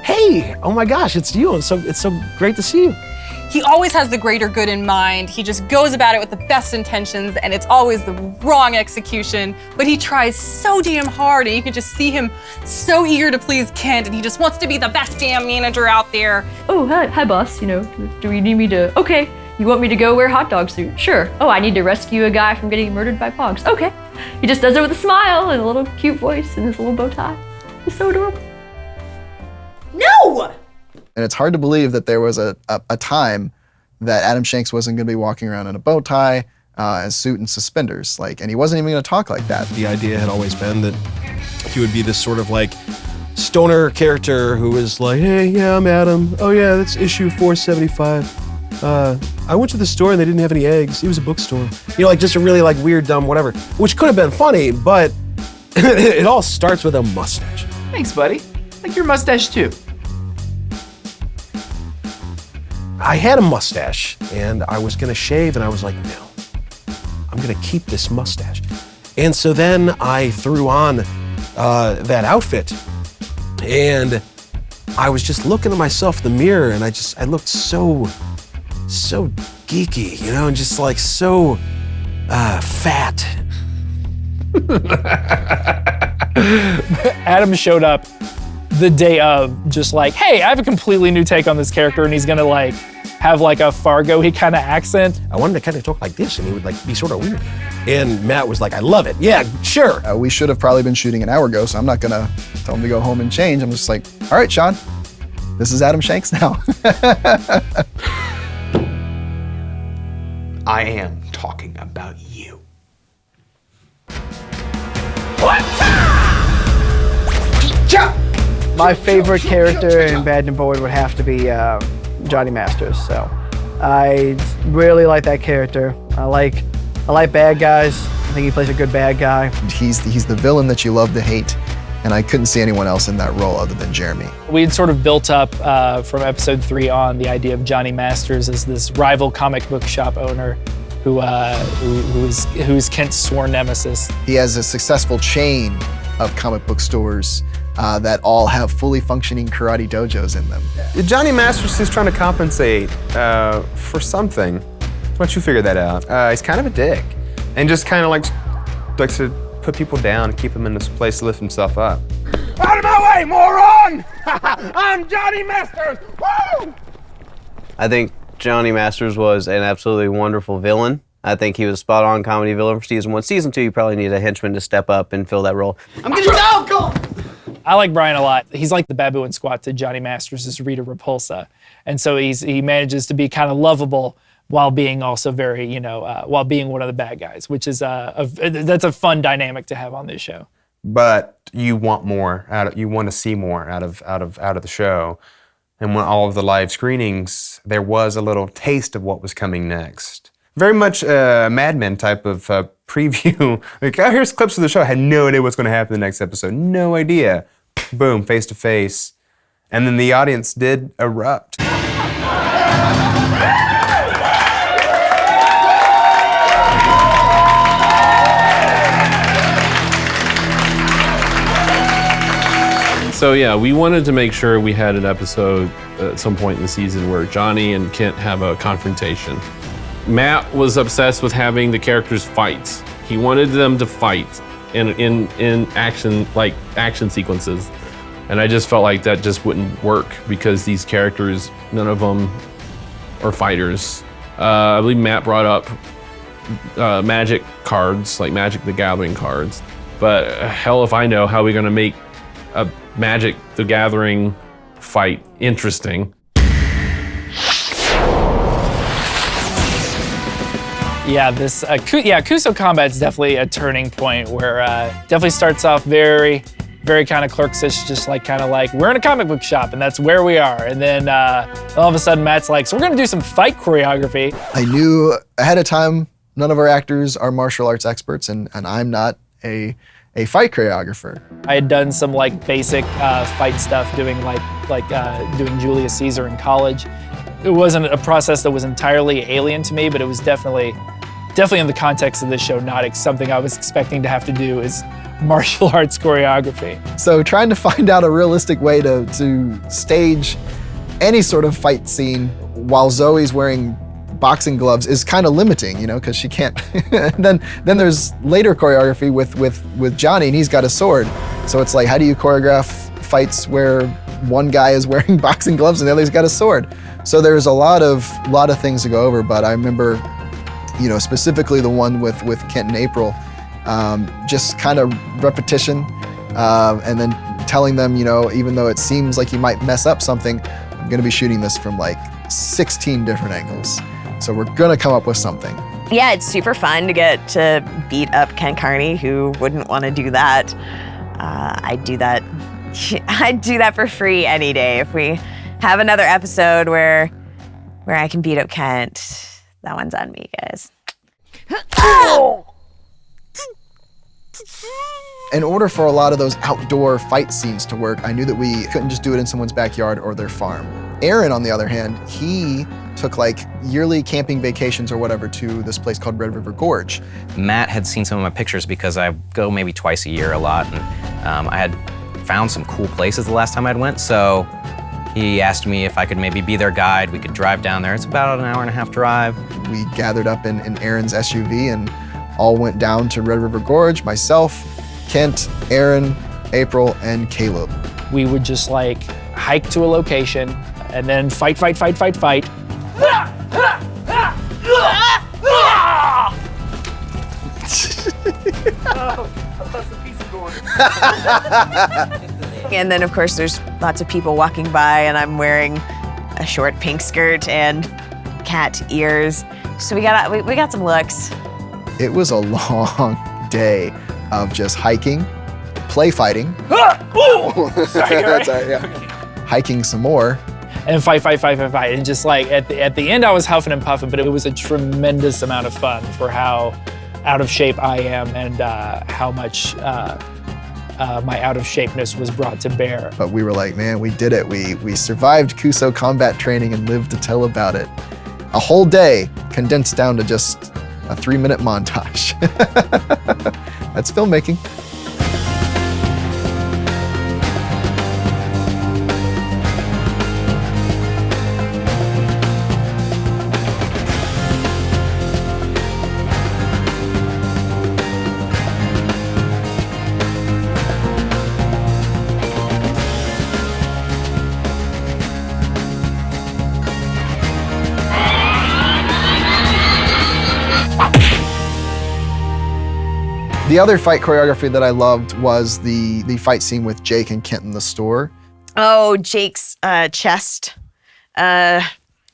hey, oh my gosh, it's you. And it's so great to see you. He always has the greater good in mind. He just goes about it with the best intentions, and it's always the wrong execution, but he tries so damn hard, and you can just see him so eager to please Kent, and he just wants to be the best damn manager out there. Oh, hi boss, you know, do we need me to, okay, you want me to go wear hot dog suit? Sure. Oh, I need to rescue a guy from getting murdered by pogs. Okay. He just does it with a smile and a little cute voice and his little bow tie. It's so adorable. No! And it's hard to believe that there was a time that Adam Shanks wasn't going to be walking around in a bow tie, a suit and suspenders, and he wasn't even going to talk like that. The idea had always been that he would be this sort of like stoner character who was like, hey, yeah, I'm Adam. Oh yeah, that's issue 475. I went to the store and they didn't have any eggs. It was a bookstore. You know, like just a really like weird, dumb, whatever, which could have been funny, but it all starts with a mustache. Thanks, buddy. I like your mustache too. I had a mustache and I was gonna shave and I was like, no, I'm gonna keep this mustache. And so then I threw on that outfit and I was just looking at myself in the mirror and I looked so geeky, you know, and just like so fat. Adam showed up the day of, just like, hey, I have a completely new take on this character, and he's gonna like have like a Fargo-y kind of accent. I wanted to kind of talk like this, and he would like be sort of weird. And Matt was like, I love it. Yeah, sure. We should have probably been shooting an hour ago, so I'm not gonna tell him to go home and change. I'm just like, all right, Sean, this is Adam Shanks now. I am talking about you. My favorite character in Bad and Bored would have to be Johnny Masters. So I really like that character. I like bad guys. I think he plays a good bad guy. He's the villain that you love to hate, and I couldn't see anyone else in that role other than Jeremy. We had sort of built up from episode 3 on the idea of Johnny Masters as this rival comic book shop owner who's Kent's sworn nemesis. He has a successful chain of comic book stores that all have fully functioning karate dojos in them. Johnny Masters is trying to compensate for something. Why don't you figure that out? He's kind of a dick, and just kind of likes to put people down and keep them in this place to lift himself up. Out of my way, moron! I'm Johnny Masters! Woo! I think Johnny Masters was an absolutely wonderful villain. I think he was a spot-on comedy villain for season 1. Season 2, you probably need a henchman to step up and fill that role. I'm getting down, go! I like Brian a lot. He's like the baboon squat to Johnny Masters' Rita Repulsa. And so he manages to be kind of lovable while being also very, while being one of the bad guys, which is that's a fun dynamic to have on this show. But you want more you want to see more out of the show. And when all of the live screenings, there was a little taste of what was coming next. Very much a Mad Men type of preview. Like, oh, here's clips of the show. I had no idea what's going to happen in the next episode. No idea. Boom, face to face. And then the audience did erupt. So yeah, we wanted to make sure we had an episode at some point in the season where Johnny and Kent have a confrontation. Matt was obsessed with having the characters fight. He wanted them to fight in action sequences. And I just felt like that just wouldn't work because these characters, none of them are fighters. I believe Matt brought up magic cards, like Magic the Gathering cards. But hell if I know how we're gonna make a Magic the Gathering fight interesting. Yeah, this Kuso combat's definitely a turning point where definitely starts off very, very kind of Clerks-ish, just like we're in a comic book shop and that's where we are. And then all of a sudden Matt's like, so we're gonna do some fight choreography. I knew ahead of time none of our actors are martial arts experts, and I'm not a fight choreographer. I had done some basic fight stuff, doing doing Julius Caesar in college. It wasn't a process that was entirely alien to me, but it was definitely definitely in the context of this show, not something I was expecting to have to do is martial arts choreography. So trying to find out a realistic way to stage any sort of fight scene while Zoe's wearing boxing gloves is kind of limiting, you know, because she can't. then there's later choreography with Johnny, and he's got a sword. So it's like, how do you choreograph fights where one guy is wearing boxing gloves and the other's got a sword? So there's a lot of things to go over. But I remember, you know, specifically the one with Kent and April, just kind of repetition, and then telling them, you know, even though it seems like you might mess up something, I'm gonna be shooting this from like 16 different angles. So we're gonna come up with something. Yeah, it's super fun to get to beat up Ken Carney, who wouldn't want to do that. I'd do that. I'd do that for free any day. If we have another episode where I can beat up Kent, that one's on me, guys. In order for a lot of those outdoor fight scenes to work, I knew that we couldn't just do it in someone's backyard or their farm. Aaron, on the other hand, he took like yearly camping vacations or whatever to this place called Red River Gorge. Matt had seen some of my pictures because I go maybe twice a year a lot, and I had found some cool places the last time I'd went, so he asked me if I could maybe be their guide. We could drive down there. It's about an hour and a half drive. We gathered up in Aaron's SUV and all went down to Red River Gorge, myself, Kent, Aaron, April, and Caleb. We would just like hike to a location and then fight. And then, of course, there's lots of people walking by, and I'm wearing a short pink skirt and cat ears. So we got some looks. It was a long day of just hiking, play fighting. Sorry, That's all right, yeah. Hiking some more. And fight. And just like at the end, I was huffing and puffing, but it was a tremendous amount of fun for how out of shape I am and how much my out of shapeness was brought to bear. But we were like, man, we did it. We survived Kuso combat training and lived to tell about it. A whole day condensed down to just a 3-minute montage. That's filmmaking. The other fight choreography that I loved was the fight scene with Jake and Kent in the store. Oh, Jake's chest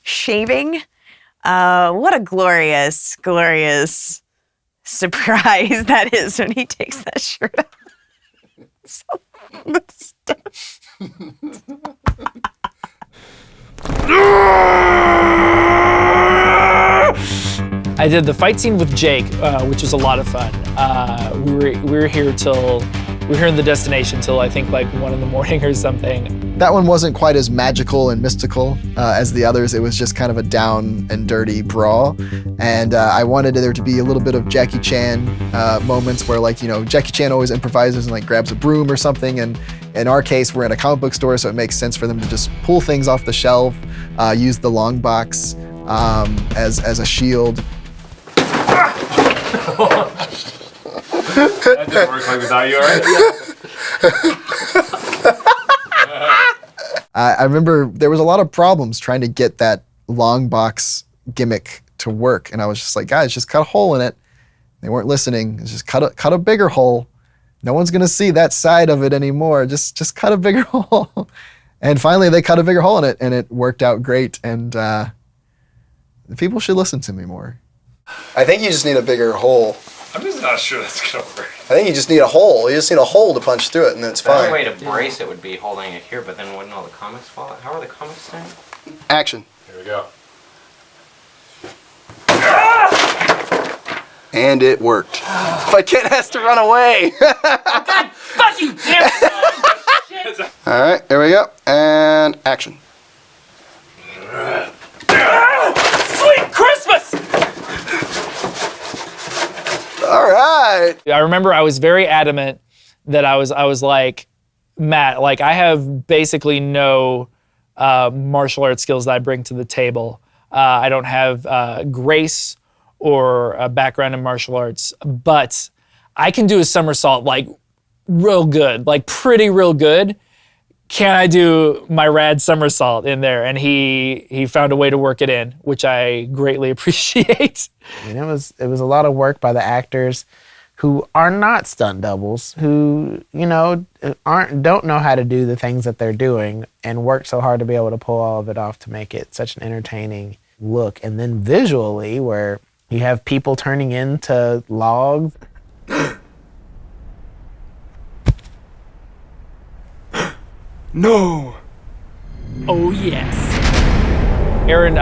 shaving. What a glorious, glorious surprise that is when he takes that shirt off. I did the fight scene with Jake, which was a lot of fun. We were here in the destination till I think like 1 in the morning or something. That one wasn't quite as magical and mystical as the others. It was just kind of a down and dirty brawl. And I wanted there to be a little bit of Jackie Chan moments where, like, you know, Jackie Chan always improvises and like grabs a broom or something. And in our case, we're in a comic book store, so it makes sense for them to just pull things off the shelf, use the long box as a shield. That didn't work like we thought. You all right? I remember there was a lot of problems trying to get that long box gimmick to work, and I was just like, guys, just cut a hole in it. They weren't listening. It's just cut a bigger hole. No one's gonna see that side of it anymore. Just cut a bigger hole. And finally, they cut a bigger hole in it, and it worked out great. And people should listen to me more. I think you just need a bigger hole. I'm just not sure that's gonna work. I think you just need a hole. You just need a hole to punch through it, and then it's The fine. only way to brace it would be holding it here, but then wouldn't all the comics fall out? How are the comics staying? Action. Here we go. And it worked. But Kent has to run away. God, fuck you, damn it! All right, here we go. And action. Sweet Christmas! All right. I remember I was very adamant that I was like, Matt, like I have basically no martial arts skills that I bring to the table. I don't have grace or a background in martial arts, but I can do a somersault like real good, like pretty real good. Can I do my rad somersault in there? And he found a way to work it in, which I greatly appreciate. And it was a lot of work by the actors who are not stunt doubles, who, you know, don't know how to do the things that they're doing and work so hard to be able to pull all of it off to make it such an entertaining look. And then visually, where you have people turning into logs. No. Oh yes. Aaron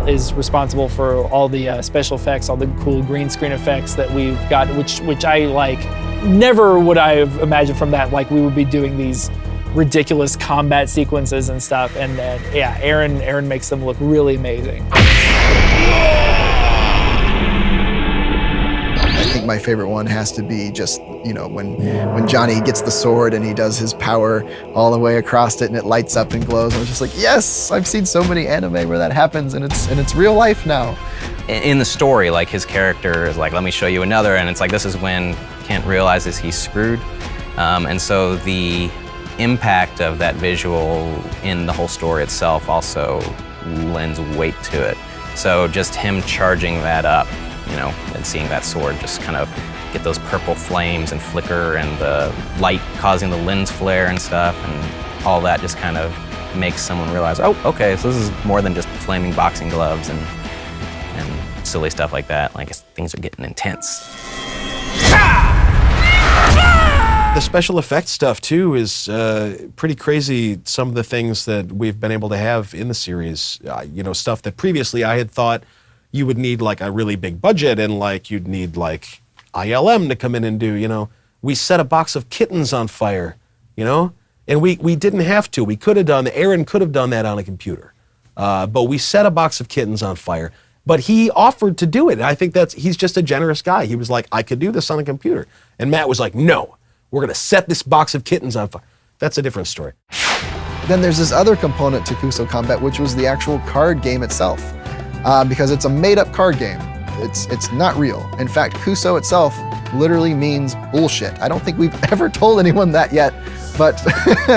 is responsible for all the special effects, all the cool green screen effects that we've got, which I like. Never would I have imagined from that like we would be doing these ridiculous combat sequences and stuff. And yeah, Aaron makes them look really amazing. I think my favorite one has to be just, you know, when Johnny gets the sword and he does his power all the way across it and it lights up and glows. I was just like, yes, I've seen so many anime where that happens and it's real life now. In the story, like his character is like, let me show you another, and it's like this is when Kent realizes he's screwed. And so the impact of that visual in the whole story itself also lends weight to it. So just him charging that up, you know, and seeing that sword just kind of get those purple flames and flicker and the light causing the lens flare and stuff, and all that just kind of makes someone realize, oh, okay, so this is more than just flaming boxing gloves and silly stuff like that. Like, things are getting intense. The special effects stuff too is pretty crazy. Some of the things that we've been able to have in the series, you know, stuff that previously I had thought you would need like a really big budget and like you'd need like ILM to come in and do, you know. We set a box of kittens on fire, you know, and we didn't have to. We could have done, Aaron could have done that on a computer, but we set a box of kittens on fire. But he offered to do it. And I think he's just a generous guy. He was like, I could do this on a computer. And Matt was like, no, we're gonna set this box of kittens on fire. That's a different story. Then there's this other component to Kuso Combat, which was the actual card game itself. Because it's a made-up card game. It's not real. In fact, Kuso itself literally means bullshit. I don't think we've ever told anyone that yet, but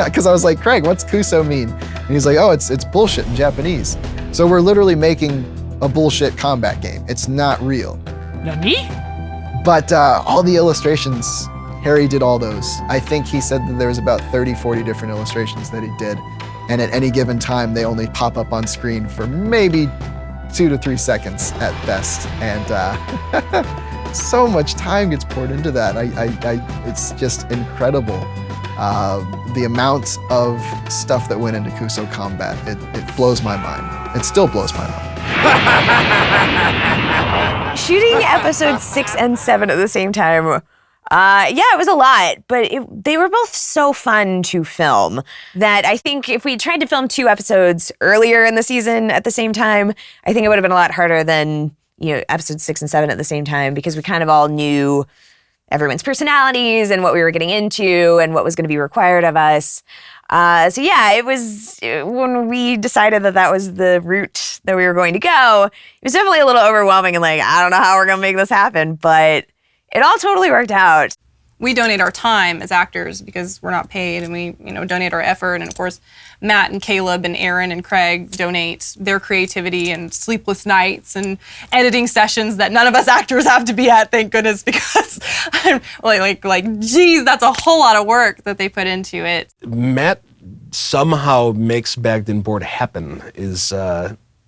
because I was like, Craig, what's Kuso mean? And he's like, oh, it's bullshit in Japanese. So we're literally making a bullshit combat game. It's not real. Nani? But all the illustrations, Harry did all those. I think he said that there was about 30, 40 different illustrations that he did. And at any given time, they only pop up on screen for maybe 2 to 3 seconds at best. And so much time gets poured into that. It's just incredible. The amount of stuff that went into Kuso Combat, it blows my mind. It still blows my mind. Shooting episodes 6 and 7 at the same time, yeah, it was a lot, but they were both so fun to film that I think if we tried to film 2 episodes earlier in the season at the same time, I think it would have been a lot harder than, you know, episodes 6 and 7 at the same time, because we kind of all knew everyone's personalities and what we were getting into and what was going to be required of us. So yeah, it was, when we decided that was the route that we were going to go, it was definitely a little overwhelming and like, I don't know how we're going to make this happen, but it all totally worked out. We donate our time as actors because we're not paid, and we, you know, donate our effort. And of course, Matt and Caleb and Aaron and Craig donate their creativity and sleepless nights and editing sessions that none of us actors have to be at, thank goodness, because I'm like, geez, that's a whole lot of work that they put into it. Matt somehow makes Bagged and Board happen is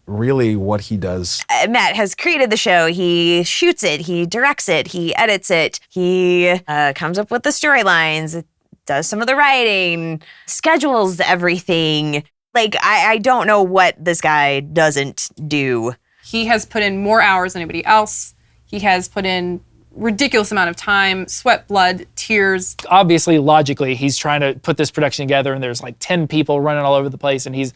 really what he does. Matt has created the show. He shoots it, he directs it, he edits it, he comes up with the storylines, does some of the writing, schedules everything. Like, I don't know what this guy doesn't do. He has put in more hours than anybody else. He has put in ridiculous amount of time, sweat, blood, tears. Obviously, logically, he's trying to put this production together and there's like 10 people running all over the place and he's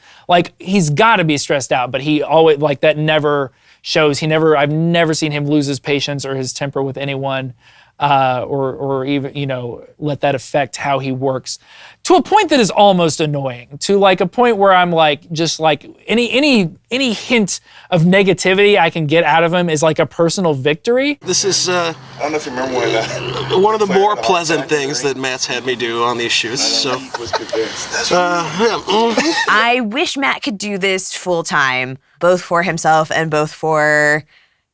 got to be stressed out, but he always, like, that never shows. I've never seen him lose his patience or his temper with anyone, or even, you know, let that affect how he works, to a point that is almost annoying, to like a point where I'm like, just like any hint of negativity I can get out of him is like a personal victory. This is I don't know if you remember when one of the more pleasant things that Matt's had me do on these shoots. So, I wish Matt could do this full time, both for himself and both for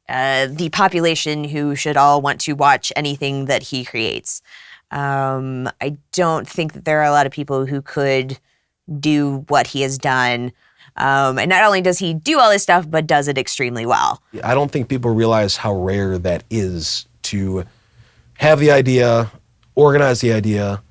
the population who should all want to watch anything that he creates. I don't think that there are a lot of people who could do what he has done. And not only does he do all this stuff, but does it extremely well. I don't think people realize how rare that is, to have the idea, organize the idea,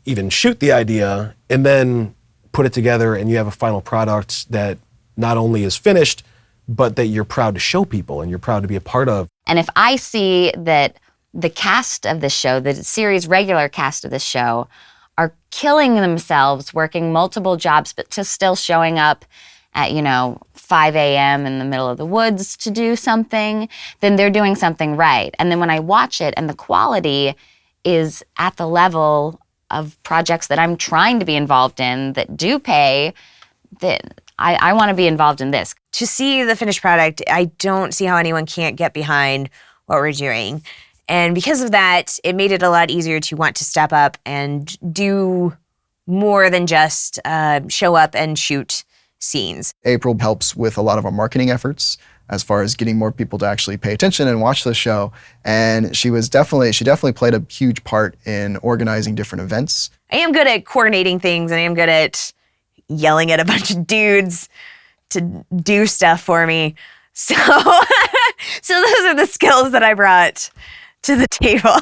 even shoot the idea, and then put it together and you have a final product that not only is finished, but that you're proud to show people and you're proud to be a part of. And if I see that the cast of this show, the series regular cast of this show, are killing themselves, working multiple jobs, but just still showing up at, 5 a.m. in the middle of the woods to do something, then they're doing something right. And then when I watch it and the quality is at the level of projects that I'm trying to be involved in that do pay, that I want to be involved in this. To see the finished product, I don't see how anyone can't get behind what we're doing. And because of that, it made it a lot easier to want to step up and do more than just show up and shoot scenes. April helps with a lot of our marketing efforts as far as getting more people to actually pay attention and watch the show. And she definitely played a huge part in organizing different events. I am good at coordinating things, and I am good at yelling at a bunch of dudes to do stuff for me. So, so those are the skills that I brought to the table.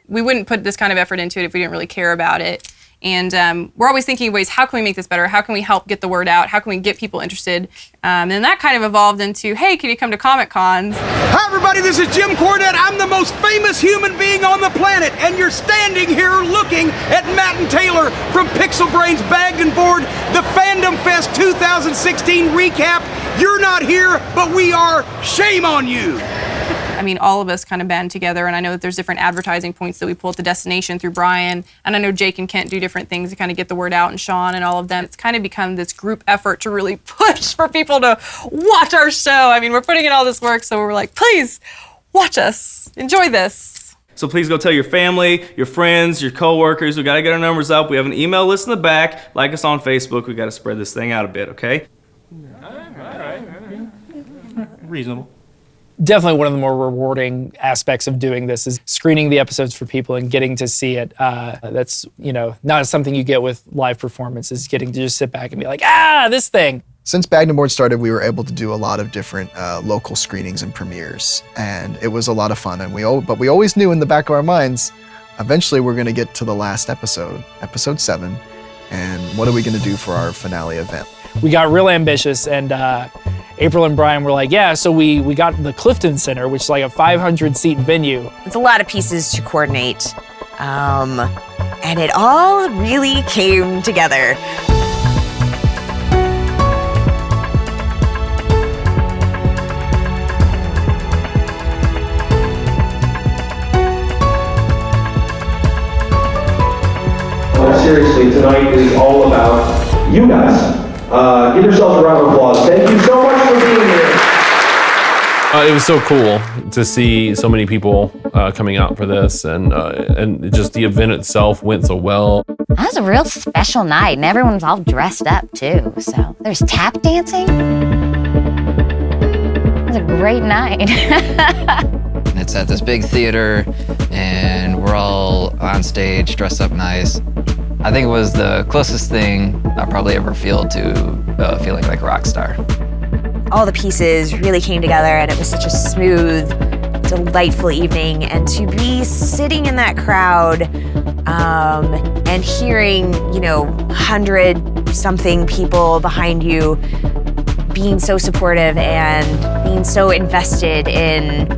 We wouldn't put this kind of effort into it if we didn't really care about it. And we're always thinking of ways, how can we make this better? How can we help get the word out? How can we get people interested? And that kind of evolved into, hey, can you come to Comic Cons? Hi everybody, this is Jim Cornette. I'm the most famous human being on the planet, and you're standing here looking at Matt and Taylor from Pixel Brain's Bagged and Board, the Fandom Fest 2016 recap. You're not here, but we are. Shame on you. I mean, all of us kind of band together, and I know that there's different advertising points that we pull at the destination through Brian, and I know Jake and Kent do different things to kind of get the word out, and Sean and all of them. It's kind of become this group effort to really push for people to watch our show. I mean, we're putting in all this work, so we're like, please watch us, enjoy this. So please go tell your family, your friends, your coworkers. We got to get our numbers up. We have an email list in the back. Like us on Facebook. We got to spread this thing out a bit, okay? All right. Reasonable. Definitely one of the more rewarding aspects of doing this is screening the episodes for people and getting to see it. That's, not something you get with live performances, getting to just sit back and be like, this thing. Since Bagged and Board started, we were able to do a lot of different local screenings and premieres, and it was a lot of fun. And we always knew in the back of our minds, eventually we're going to get to the last episode, episode 7, and what are we going to do for our finale event? We got real ambitious, and April and Brian were like, so we got the Clifton Center, which is like a 500-seat venue. It's a lot of pieces to coordinate, and it all really came together. Seriously, tonight is all about you guys. Give yourselves a round of applause. Thank you so much for being here. It was so cool to see so many people coming out for this, and just the event itself went so well. That was a real special night, and everyone's all dressed up too. So there's tap dancing. It was a great night. It's at this big theater, and we're all on stage, dressed up nice. I think it was the closest thing I probably ever feel to feeling like a rock star. All the pieces really came together, and it was such a smooth, delightful evening. And to be sitting in that crowd and hearing, 100-something people behind you being so supportive and being so invested in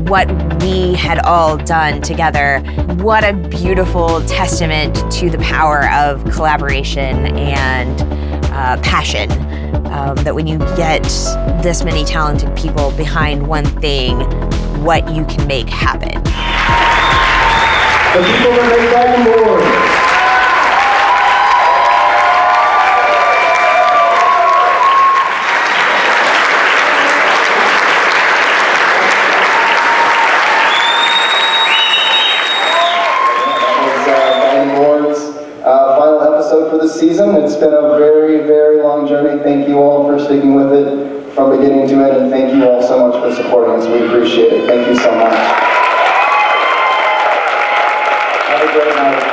what we had all done together. What a beautiful testament to the power of collaboration and passion. that when you get this many talented people behind one thing, what you can make happen. The people that make Bagging Board. Final episode for the season. It's been a very, very long journey. Thank you all for sticking with it from beginning to end, and thank you all so much for supporting us. We appreciate it. Thank you so much. Have a great night.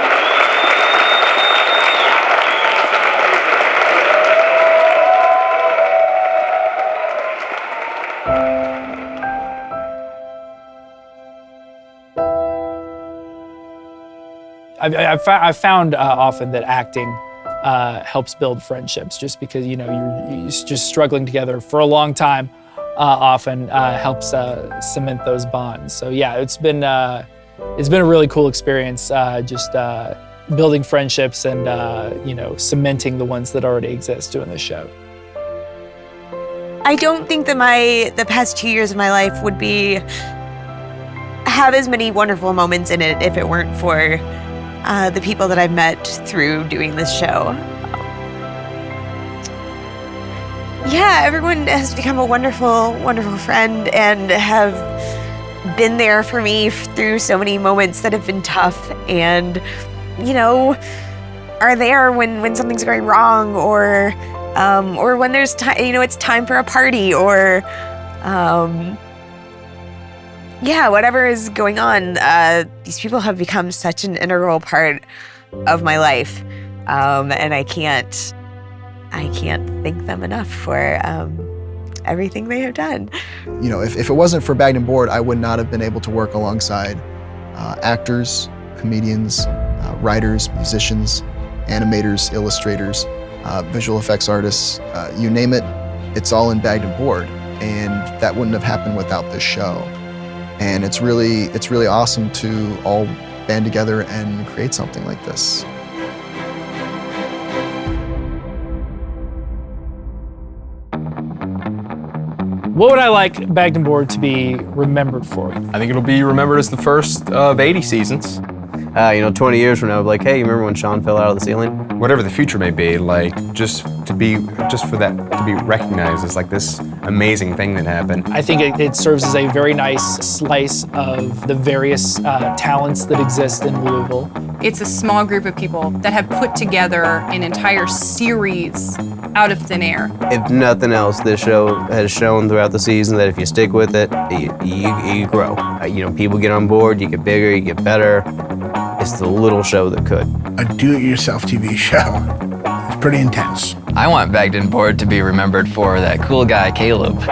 I've found often that acting helps build friendships, just because you're just struggling together for a long time. Often helps cement those bonds. So yeah, it's been a really cool experience, just building friendships and cementing the ones that already exist doing this show. I don't think that the past 2 years of my life would have as many wonderful moments in it if it weren't for the people that I've met through doing this show. Yeah, everyone has become a wonderful, wonderful friend and have been there for me through so many moments that have been tough, and are there when something's going wrong, or when there's time, it's time for a party, or whatever is going on. These people have become such an integral part of my life, and I can't thank them enough for everything they have done. If it wasn't for Bagged and Board, I would not have been able to work alongside actors, comedians, writers, musicians, animators, illustrators, visual effects artists, you name it, it's all in Bagged and Board, and that wouldn't have happened without this show. And it's really awesome to all band together and create something like this. What would I like Bagged and Board to be remembered for? I think it'll be remembered as the first of 80 seasons. 20 years from now, like, hey, you remember when Sean fell out of the ceiling? Whatever the future may be, like, just for that to be recognized as like this amazing thing that happened. I think it serves as a very nice slice of the various talents that exist in Louisville. It's a small group of people that have put together an entire series out of thin air. If nothing else, this show has shown throughout the season that if you stick with it, you grow. People get on board, you get bigger, you get better. It's the little show that could. A do-it-yourself TV show. It's pretty intense. I want Bagged and Board to be remembered for that cool guy, Caleb.